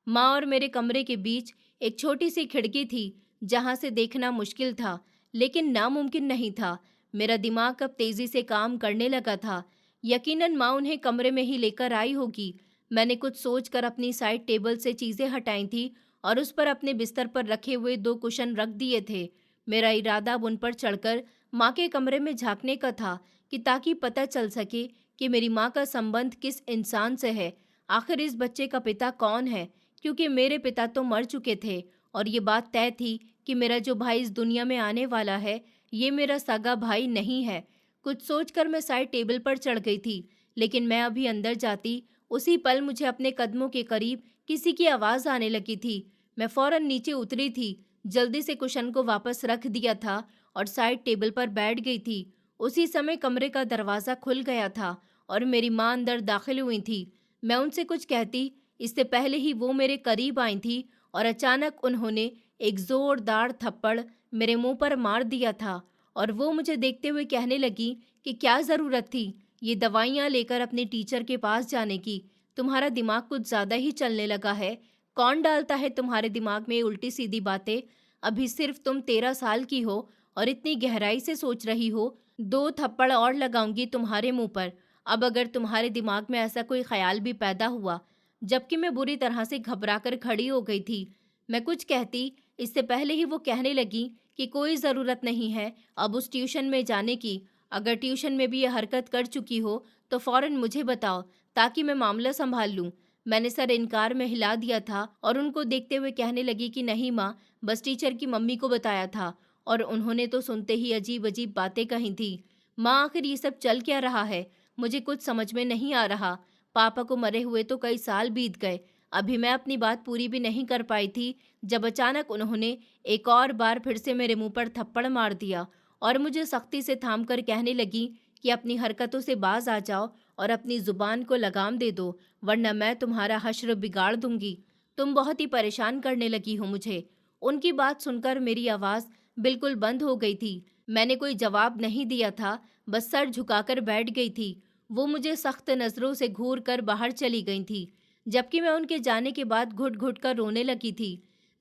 माँ और मेरे कमरे के बीच एक छोटी सी खिड़की थी, जहाँ से देखना मुश्किल था, लेकिन नामुमकिन नहीं था। मेरा दिमाग अब तेज़ी से काम करने लगा था। यकीनन माँ उन्हें कमरे में ही लेकर आई होगी। मैंने कुछ सोचकर अपनी साइड टेबल से चीज़ें हटाई थी और उस पर अपने बिस्तर पर रखे हुए 2 कुशन रख दिए थे। मेरा इरादा अब उन पर चढ़कर माँ के कमरे में झांकने का था कि ताकि पता चल सके कि मेरी माँ का संबंध किस इंसान से है। आखिर इस बच्चे का पिता कौन है? क्योंकि मेरे पिता तो मर चुके थे और ये बात तय थी कि मेरा जो भाई इस दुनिया में आने वाला है, ये मेरा सगा भाई नहीं है। कुछ सोचकर मैं साइड टेबल पर चढ़ गई थी, लेकिन मैं अभी अंदर जाती, उसी पल मुझे अपने कदमों के करीब किसी की आवाज़ आने लगी थी। मैं फौरन नीचे उतरी थी, जल्दी से कुशन को वापस रख दिया था और साइड टेबल पर बैठ गई थी। उसी समय कमरे का दरवाज़ा खुल गया था और मेरी माँ अंदर दाखिल हुई थी। मैं उनसे कुछ कहती, इससे पहले ही वो मेरे करीब आई थी और अचानक उन्होंने एक ज़ोरदार थप्पड़ मेरे मुंह पर मार दिया था और वो मुझे देखते हुए कहने लगी कि क्या ज़रूरत थी ये दवाइयाँ लेकर अपने टीचर के पास जाने की? तुम्हारा दिमाग कुछ ज़्यादा ही चलने लगा है। कौन डालता है तुम्हारे दिमाग में उल्टी सीधी बातें? अभी सिर्फ तुम 13 साल की हो और इतनी गहराई से सोच रही हो। 2 थप्पड़ और लगाऊंगी तुम्हारे मुंह पर। अब अगर तुम्हारे दिमाग में ऐसा कोई ख्याल भी पैदा हुआ। जबकि मैं बुरी तरह से घबराकर खड़ी हो गई थी। मैं कुछ कहती, इससे पहले ही वो कहने लगी कि कोई ज़रूरत नहीं है अब उस ट्यूशन में जाने की। अगर ट्यूशन में भी ये हरकत कर चुकी हो तो फ़ौरन मुझे बताओ ताकि मैं मामला संभाल लूँ। मैंने सर इनकार में हिला दिया था और उनको देखते हुए कहने लगी कि नहीं माँ, बस टीचर की मम्मी को बताया था और उन्होंने तो सुनते ही अजीब अजीब बातें कही थी। माँ, आखिर ये सब चल क्या रहा है? मुझे कुछ समझ में नहीं आ रहा। पापा को मरे हुए तो कई साल बीत गए। अभी मैं अपनी बात पूरी भी नहीं कर पाई थी जब अचानक उन्होंने एक और बार फिर से मेरे मुंह पर थप्पड़ मार दिया और मुझे सख्ती से थाम कर कहने लगी कि अपनी हरकतों से बाज आ जाओ और अपनी जुबान को लगाम दे दो, वरना मैं तुम्हारा हश्र बिगाड़ दूंगी। तुम बहुत ही परेशान करने लगी हो मुझे। उनकी बात सुनकर मेरी आवाज़ बिल्कुल बंद हो गई थी। मैंने कोई जवाब नहीं दिया था, बस सर झुकाकर बैठ गई थी। वो मुझे सख्त नज़रों से घूर कर बाहर चली गई थी, जबकि मैं उनके जाने के बाद घुट घुट कर रोने लगी थी।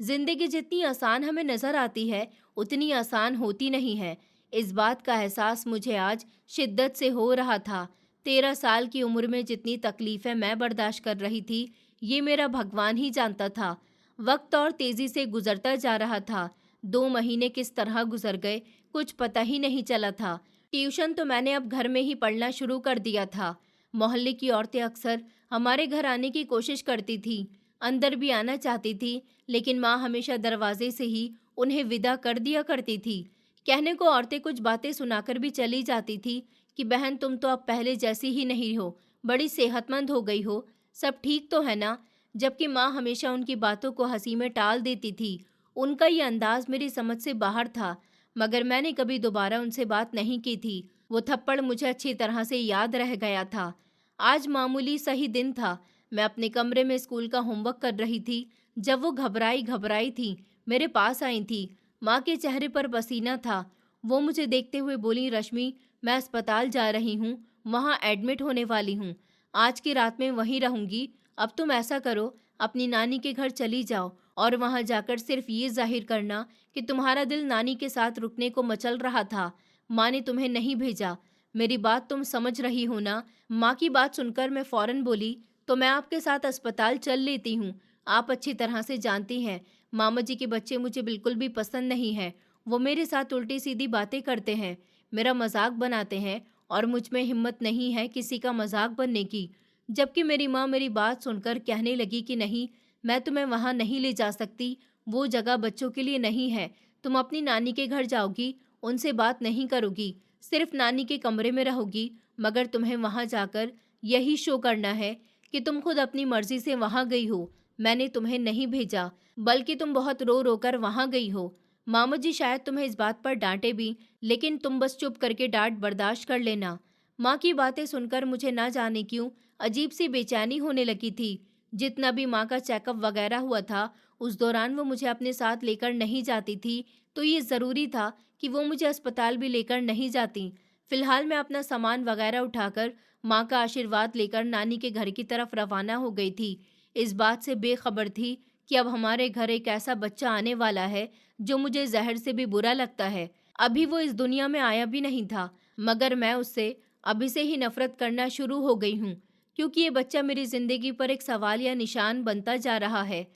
जिंदगी जितनी आसान हमें नज़र आती है, उतनी आसान होती नहीं है। इस बात का एहसास मुझे आज शिद्दत से हो रहा था। 13 साल की उम्र में जितनी तकलीफ़ें मैं बर्दाश्त कर रही थी, ये मेरा भगवान ही जानता था। वक्त और तेजी से गुजरता जा रहा था। 2 महीने किस तरह गुजर गए, कुछ पता ही नहीं चला था। ट्यूशन तो मैंने अब घर में ही पढ़ना शुरू कर दिया था। मोहल्ले की औरतें अक्सर हमारे घर आने की कोशिश करती थी, अंदर भी आना चाहती थी, लेकिन माँ हमेशा दरवाजे से ही उन्हें विदा कर दिया करती थी। कहने को औरतें कुछ बातें सुनाकर भी चली जाती थी कि बहन तुम तो अब पहले जैसी ही नहीं हो, बड़ी सेहतमंद हो गई हो, सब ठीक तो है ना। जबकि माँ हमेशा उनकी बातों को हंसी में टाल देती थी। उनका ये अंदाज मेरी समझ से बाहर था, मगर मैंने कभी दोबारा उनसे बात नहीं की थी। वो थप्पड़ मुझे अच्छी तरह से याद रह गया था। आज मामूली सही दिन था। मैं अपने कमरे में स्कूल का होमवर्क कर रही थी जब वो घबराई घबराई थी मेरे पास आई थी। माँ के चेहरे पर पसीना था। वो मुझे देखते हुए बोली, रश्मि, मैं अस्पताल जा रही हूँ, वहाँ एडमिट होने वाली हूँ। आज की रात में वहीं रहूंगी। अब तुम ऐसा करो, अपनी नानी के घर चली जाओ और वहाँ जाकर सिर्फ ये जाहिर करना कि तुम्हारा दिल नानी के साथ रुकने को मचल रहा था। माँ ने तुम्हें नहीं भेजा। मेरी बात तुम समझ रही हो ना। माँ की बात सुनकर मैं फौरन बोली, तो मैं आपके साथ अस्पताल चल लेती हूँ। आप अच्छी तरह से जानती हैं मामा जी के बच्चे मुझे बिल्कुल भी पसंद नहीं हैं। वो मेरे साथ उल्टी सीधी बातें करते हैं, मेरा मजाक बनाते हैं और मुझ में हिम्मत नहीं है किसी का मजाक बनने की। जबकि मेरी माँ मेरी बात सुनकर कहने लगी कि नहीं, मैं तुम्हें वहाँ नहीं ले जा सकती, वो जगह बच्चों के लिए नहीं है। तुम अपनी नानी के घर जाओगी, उनसे बात नहीं करोगी, सिर्फ नानी के कमरे में रहोगी, मगर तुम्हें वहाँ जाकर यही शो करना है कि तुम खुद अपनी मर्जी से वहाँ गई हो, मैंने तुम्हें नहीं भेजा, बल्कि तुम बहुत रो रो कर वहाँ गई हो। मामा जी शायद तुम्हें इस बात पर डांटे भी, लेकिन तुम बस चुप करके डांट बर्दाश्त कर लेना। माँ की बातें सुनकर मुझे ना जाने क्यों अजीब सी बेचैनी होने लगी थी। जितना भी माँ का चेकअप वगैरह हुआ था, उस दौरान वो मुझे अपने साथ लेकर नहीं जाती थी, तो ये ज़रूरी था कि वो मुझे अस्पताल भी लेकर नहीं जाती। फिलहाल मैं अपना सामान वगैरह उठाकर माँ का आशीर्वाद लेकर नानी के घर की तरफ रवाना हो गई थी। इस बात से बेखबर थी कि अब हमारे घर एक ऐसा बच्चा आने वाला है जो मुझे जहर से भी बुरा लगता है। अभी वो इस दुनिया में आया भी नहीं था, मगर मैं उससे अभी से ही नफरत करना शुरू हो गई हूँ, क्योंकि ये बच्चा मेरी जिंदगी पर एक सवाल या निशान बनता जा रहा है।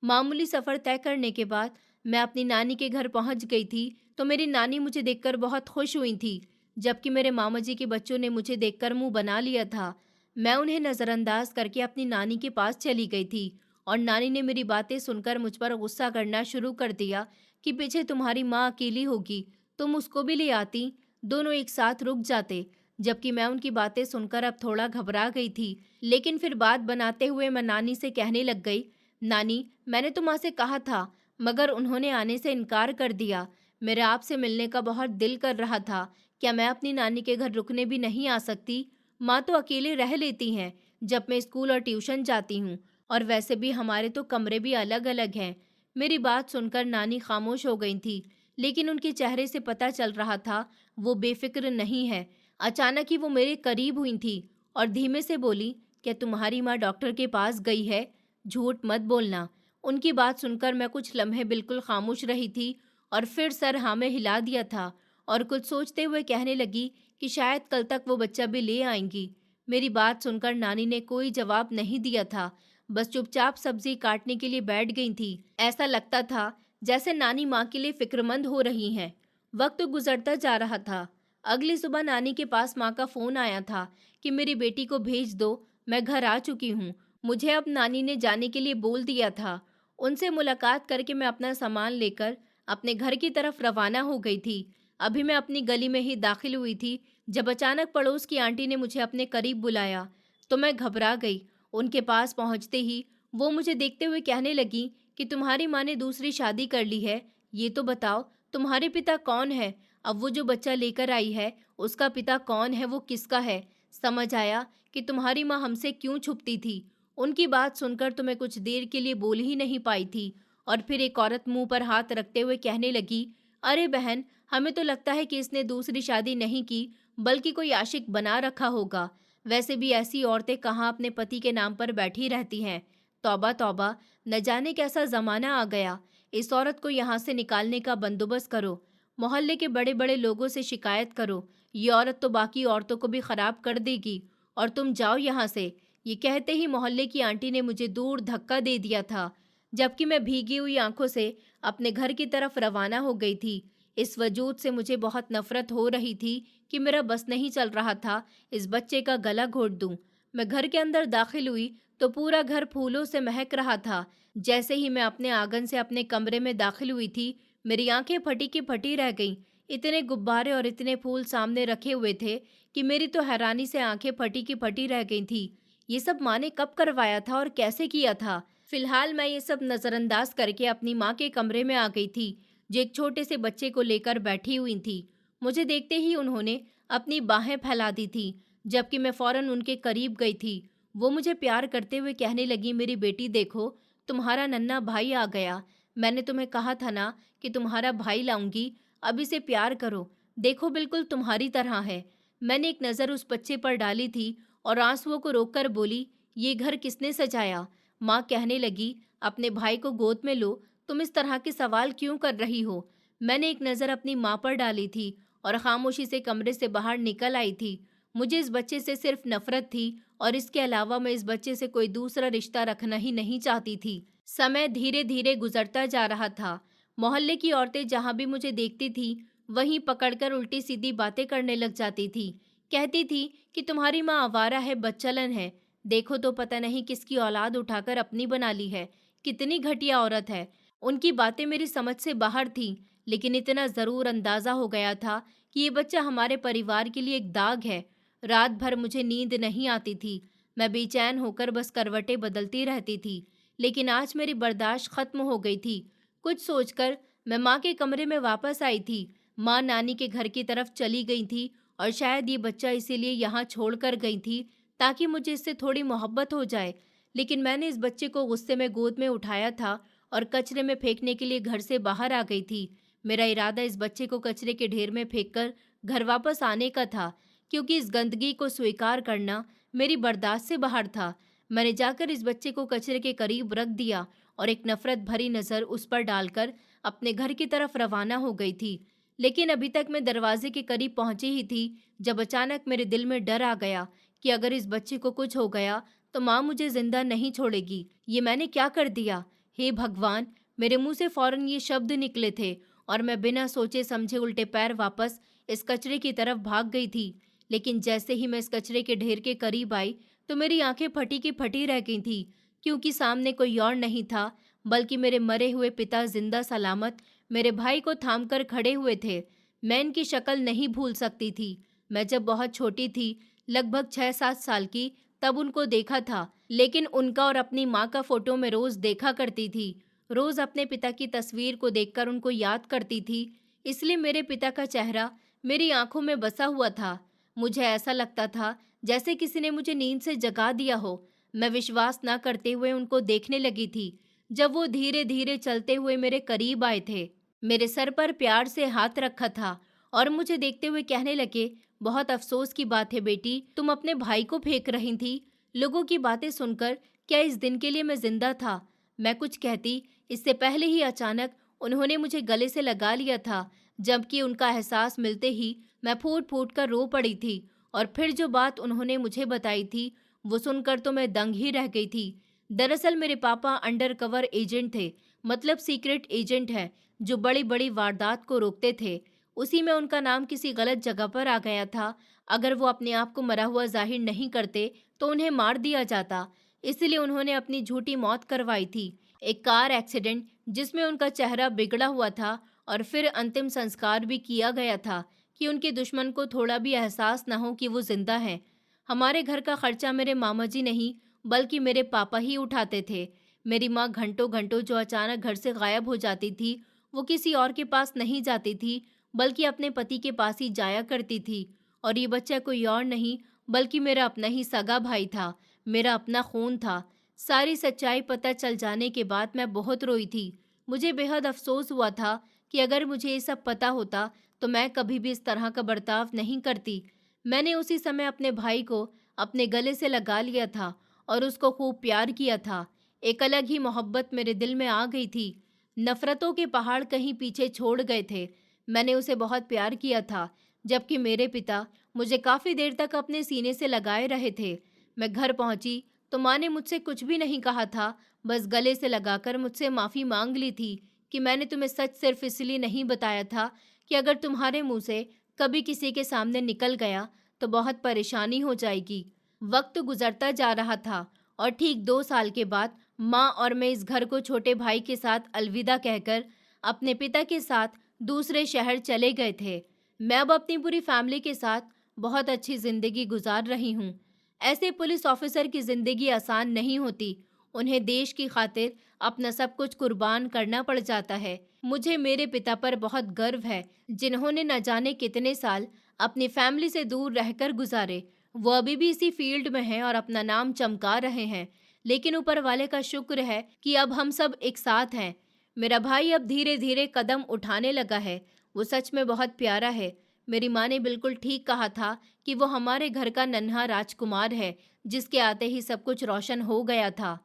मामूली सफ़र तय करने के बाद मैं अपनी नानी के घर पहुंच गई थी, तो मेरी नानी मुझे देखकर बहुत खुश हुई थी, जबकि मेरे मामा जी के बच्चों ने मुझे देखकर मुंह बना लिया था। मैं उन्हें नज़रअंदाज करके अपनी नानी के पास चली गई थी और नानी ने मेरी बातें सुनकर मुझ पर गुस्सा करना शुरू कर दिया कि पीछे तुम्हारी माँ अकेली होगी, तुम उसको भी ले आती, दोनों एक साथ रुक जाते। जबकि मैं उनकी बातें सुनकर अब थोड़ा घबरा गई थी, लेकिन फिर बात बनाते हुए मैं नानी से कहने लग गई, नानी, मैंने तो माँ से कहा था, मगर उन्होंने आने से इनकार कर दिया। मेरा आपसे मिलने का बहुत दिल कर रहा था, क्या मैं अपनी नानी के घर रुकने भी नहीं आ सकती? माँ तो अकेले रह लेती हैं जब मैं स्कूल और ट्यूशन जाती हूँ, और वैसे भी हमारे तो कमरे भी अलग अलग हैं। मेरी बात सुनकर नानी खामोश हो गई थी, लेकिन उनके चेहरे से पता चल रहा था वो बेफिक्र नहीं है। अचानक ही वो मेरे करीब हुई थी और धीमे से बोली, क्या तुम्हारी माँ डॉक्टर के पास गई है? झूठ मत बोलना। उनकी बात सुनकर मैं कुछ लम्हे बिल्कुल खामोश रही थी और फिर सर हाँ में हिला दिया था और कुछ सोचते हुए कहने लगी कि शायद कल तक वो बच्चा भी ले आएंगी। मेरी बात सुनकर नानी ने कोई जवाब नहीं दिया था, बस चुपचाप सब्जी काटने के लिए बैठ गई थी। ऐसा लगता था जैसे नानी माँ के लिए फिक्रमंद हो रही हैं। वक्त गुजरता जा रहा था। अगली सुबह नानी के पास माँ का फोन आया था कि मेरी बेटी को भेज दो, मैं घर आ चुकी हूँ। मुझे अब नानी ने जाने के लिए बोल दिया था। उनसे मुलाकात करके मैं अपना सामान लेकर अपने घर की तरफ रवाना हो गई थी। अभी मैं अपनी गली में ही दाखिल हुई थी जब अचानक पड़ोस की आंटी ने मुझे अपने करीब बुलाया, तो मैं घबरा गई। उनके पास पहुंचते ही वो मुझे देखते हुए कहने लगी कि तुम्हारी माँ ने दूसरी शादी कर ली है। ये तो बताओ तुम्हारे पिता कौन है? अब वो जो बच्चा लेकर आई है उसका पिता कौन है, वो किसका है? समझ आया कि तुम्हारी माँ हमसे क्यों छुपती थी। उनकी बात सुनकर तो मैं कुछ देर के लिए बोल ही नहीं पाई थी और फिर एक औरत मुंह पर हाथ रखते हुए कहने लगी, अरे बहन, हमें तो लगता है कि इसने दूसरी शादी नहीं की, बल्कि कोई आशिक बना रखा होगा। वैसे भी ऐसी औरतें कहाँ अपने पति के नाम पर बैठी रहती हैं। तौबा तौबा, न जाने कैसा जमाना आ गया। इस औरत को यहाँ से निकालने का बंदोबस्त करो। मोहल्ले के बड़े बड़े लोगों से शिकायत करो। ये औरत तो बाकी औरतों को भी खराब कर देगी, और तुम जाओ यहाँ से। ये कहते ही मोहल्ले की आंटी ने मुझे दूर धक्का दे दिया था। जबकि मैं भीगी हुई आंखों से अपने घर की तरफ रवाना हो गई थी। इस वजूद से मुझे बहुत नफरत हो रही थी कि मेरा बस नहीं चल रहा था इस बच्चे का गला घोट दूं। मैं घर के अंदर दाखिल हुई तो पूरा घर फूलों से महक रहा था। जैसे ही मैं अपने आंगन से अपने कमरे में दाखिल हुई थी, मेरी आंखें फटी की फटी रह गईं। इतने गुब्बारे और इतने फूल सामने रखे हुए थे कि मेरी तो हैरानी से आंखें फटी की फटी रह गई थी। ये सब माँ ने कब करवाया था और कैसे किया था? फिलहाल मैं ये सब नज़रअंदाज करके अपनी माँ के कमरे में आ गई थी, जो एक छोटे से बच्चे को लेकर बैठी हुई थी। मुझे देखते ही उन्होंने अपनी बाहें फैला दी थी, जबकि मैं फौरन उनके करीब गई थी। वो मुझे प्यार करते हुए कहने लगी, मेरी बेटी देखो, तुम्हारा नन्हा भाई आ गया। मैंने तुम्हें कहा था ना कि तुम्हारा भाई लाऊंगी, अब इसे प्यार करो। देखो बिल्कुल तुम्हारी तरह है। मैंने एक नज़र उस बच्चे पर डाली थी और आंसुओं को रोककर बोली, ये घर किसने सजाया? माँ कहने लगी, अपने भाई को गोद में लो, तुम इस तरह के सवाल क्यों कर रही हो? मैंने एक नज़र अपनी माँ पर डाली थी और खामोशी से कमरे से बाहर निकल आई थी। मुझे इस बच्चे से सिर्फ नफरत थी और इसके अलावा मैं इस बच्चे से कोई दूसरा रिश्ता रखना ही नहीं चाहती थी। समय धीरे धीरे गुजरता जा रहा था। मोहल्ले की औरतें जहाँ भी मुझे देखती थी, वहीं पकड़कर उल्टी सीधी बातें करने लग जाती थी। कहती थी कि तुम्हारी माँ आवारा है, बदचलन है। देखो तो पता नहीं किसकी औलाद उठाकर अपनी बना ली है। कितनी घटिया औरत है। उनकी बातें मेरी समझ से बाहर थीं, लेकिन इतना ज़रूर अंदाज़ा हो गया था कि ये बच्चा हमारे परिवार के लिए एक दाग है। रात भर मुझे नींद नहीं आती थी। मैं बेचैन होकर बस करवटें बदलती रहती थी। लेकिन आज मेरी बर्दाश्त खत्म हो गई थी। कुछ सोचकर मैं माँ के कमरे में वापस आई थी। माँ नानी के घर की तरफ चली गई थी और शायद ये बच्चा इसीलिए यहाँ छोड़ कर गई थी ताकि मुझे इससे थोड़ी मोहब्बत हो जाए। लेकिन मैंने इस बच्चे को गुस्से में गोद में उठाया था और कचरे में फेंकने के लिए घर से बाहर आ गई थी। मेरा इरादा इस बच्चे को कचरे के ढेर में फेंककर घर वापस आने का था, क्योंकि इस गंदगी को स्वीकार करना मेरी बर्दाश्त से बाहर था। मैंने जाकर इस बच्चे को कचरे के करीब रख दिया और एक नफरत भरी नज़र उस पर डालकर अपने घर की तरफ रवाना हो गई थी। लेकिन अभी तक मैं दरवाजे के करीब पहुंची ही थी जब अचानक मेरे दिल में डर आ गया कि अगर इस बच्चे को कुछ हो गया तो माँ मुझे जिंदा नहीं छोड़ेगी। ये मैंने क्या कर दिया? हे भगवान! मेरे मुंह से फौरन ये शब्द निकले थे और मैं बिना सोचे समझे उल्टे पैर वापस इस कचरे की तरफ भाग गई थी। लेकिन जैसे ही मैं इस कचरे के ढेर के करीब आई तो मेरी आंखें फटी की फटी रह गई थी, क्योंकि सामने कोई और नहीं था बल्कि मेरे मरे हुए पिता जिंदा सलामत मेरे भाई को थामकर खड़े हुए थे। मैं इनकी शक्ल नहीं भूल सकती थी। मैं जब बहुत छोटी थी, लगभग 6-7 साल की, तब उनको देखा था, लेकिन उनका और अपनी माँ का फोटो मैं रोज देखा करती थी। रोज अपने पिता की तस्वीर को देखकर उनको याद करती थी, इसलिए मेरे पिता का चेहरा मेरी आंखों में बसा हुआ था। मुझे ऐसा लगता था जैसे किसी ने मुझे नींद से जगा दिया हो। मैं विश्वास न करते हुए उनको देखने लगी थी जब वो धीरे धीरे चलते हुए मेरे करीब आए थे। मेरे सर पर प्यार से हाथ रखा था और मुझे देखते हुए कहने लगे, बहुत अफसोस की बात है बेटी, तुम अपने भाई को फेंक रही थी। लोगों की बातें सुनकर क्या इस दिन के लिए मैं जिंदा था? मैं कुछ कहती इससे पहले ही अचानक उन्होंने मुझे गले से लगा लिया था, जबकि उनका एहसास मिलते ही मैं फूट फूट कर रो पड़ी थी। और फिर जो बात उन्होंने मुझे बताई थी वो सुनकर तो मैं दंग ही रह गई थी। दरअसल मेरे पापा अंडर कवर एजेंट थे, मतलब सीक्रेट एजेंट है, जो बड़ी बड़ी वारदात को रोकते थे। उसी में उनका नाम किसी गलत जगह पर आ गया था। अगर वो अपने आप को मरा हुआ जाहिर नहीं करते तो उन्हें मार दिया जाता। इसलिए उन्होंने अपनी झूठी मौत करवाई थी, एक कार एक्सीडेंट जिसमें उनका चेहरा बिगड़ा हुआ था, और फिर अंतिम संस्कार भी किया गया था कि उनके दुश्मन को थोड़ा भी एहसास न हो कि वो जिंदा है। हमारे घर का खर्चा मेरे मामा जी नहीं बल्कि मेरे पापा ही उठाते थे। मेरी माँ घंटों घंटों जो अचानक घर से गायब हो जाती थी, वो किसी और के पास नहीं जाती थी बल्कि अपने पति के पास ही जाया करती थी। और ये बच्चा कोई और नहीं बल्कि मेरा अपना ही सगा भाई था, मेरा अपना खून था। सारी सच्चाई पता चल जाने के बाद मैं बहुत रोई थी। मुझे बेहद अफसोस हुआ था कि अगर मुझे ये सब पता होता तो मैं कभी भी इस तरह का बर्ताव नहीं करती। मैंने उसी समय अपने भाई को अपने गले से लगा लिया था और उसको खूब प्यार किया था। एक अलग ही मोहब्बत मेरे दिल में आ गई थी। नफरतों के पहाड़ कहीं पीछे छोड़ गए थे। मैंने उसे बहुत प्यार किया था, जबकि मेरे पिता मुझे काफ़ी देर तक अपने सीने से लगाए रहे थे। मैं घर पहुंची तो माँ ने मुझसे कुछ भी नहीं कहा था, बस गले से लगाकर मुझसे माफ़ी माँग ली थी कि मैंने तुम्हें सच सिर्फ़ इसलिए नहीं बताया था कि अगर तुम्हारे मुँह से कभी किसी के सामने निकल गया, तो बहुत परेशानी हो जाएगी। वक़्त गुज़रता जा रहा था और ठीक 2 साल के बाद माँ और मैं इस घर को छोटे भाई के साथ अलविदा कहकर अपने पिता के साथ दूसरे शहर चले गए थे। मैं अब अपनी पूरी फैमिली के साथ बहुत अच्छी ज़िंदगी गुज़ार रही हूँ। ऐसे पुलिस ऑफिसर की ज़िंदगी आसान नहीं होती। उन्हें देश की खातिर अपना सब कुछ कुर्बान करना पड़ जाता है। मुझे मेरे पिता पर बहुत गर्व है, जिन्होंने न जाने कितने साल अपनी फैमिली से दूर रहकर गुजारे। वो अभी भी इसी फील्ड में हैं और अपना नाम चमका रहे हैं। लेकिन ऊपर वाले का शुक्र है कि अब हम सब एक साथ हैं। मेरा भाई अब धीरे-धीरे कदम उठाने लगा है। वो सच में बहुत प्यारा है। मेरी माँ ने बिल्कुल ठीक कहा था कि वो हमारे घर का नन्हा राजकुमार है, जिसके आते ही सब कुछ रोशन हो गया था।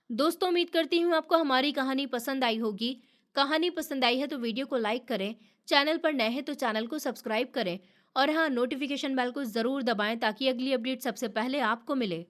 दोस्तों, उम्मीद करती हूँ आपको हमारी कहानी पसंद आई होगी। कहानी पसंद आई है तो वीडियो को लाइक करें, चैनल पर नए हैं तो चैनल को सब्सक्राइब करें और हाँ, नोटिफिकेशन बेल को ज़रूर दबाएं ताकि अगली अपडेट सबसे पहले आपको मिले।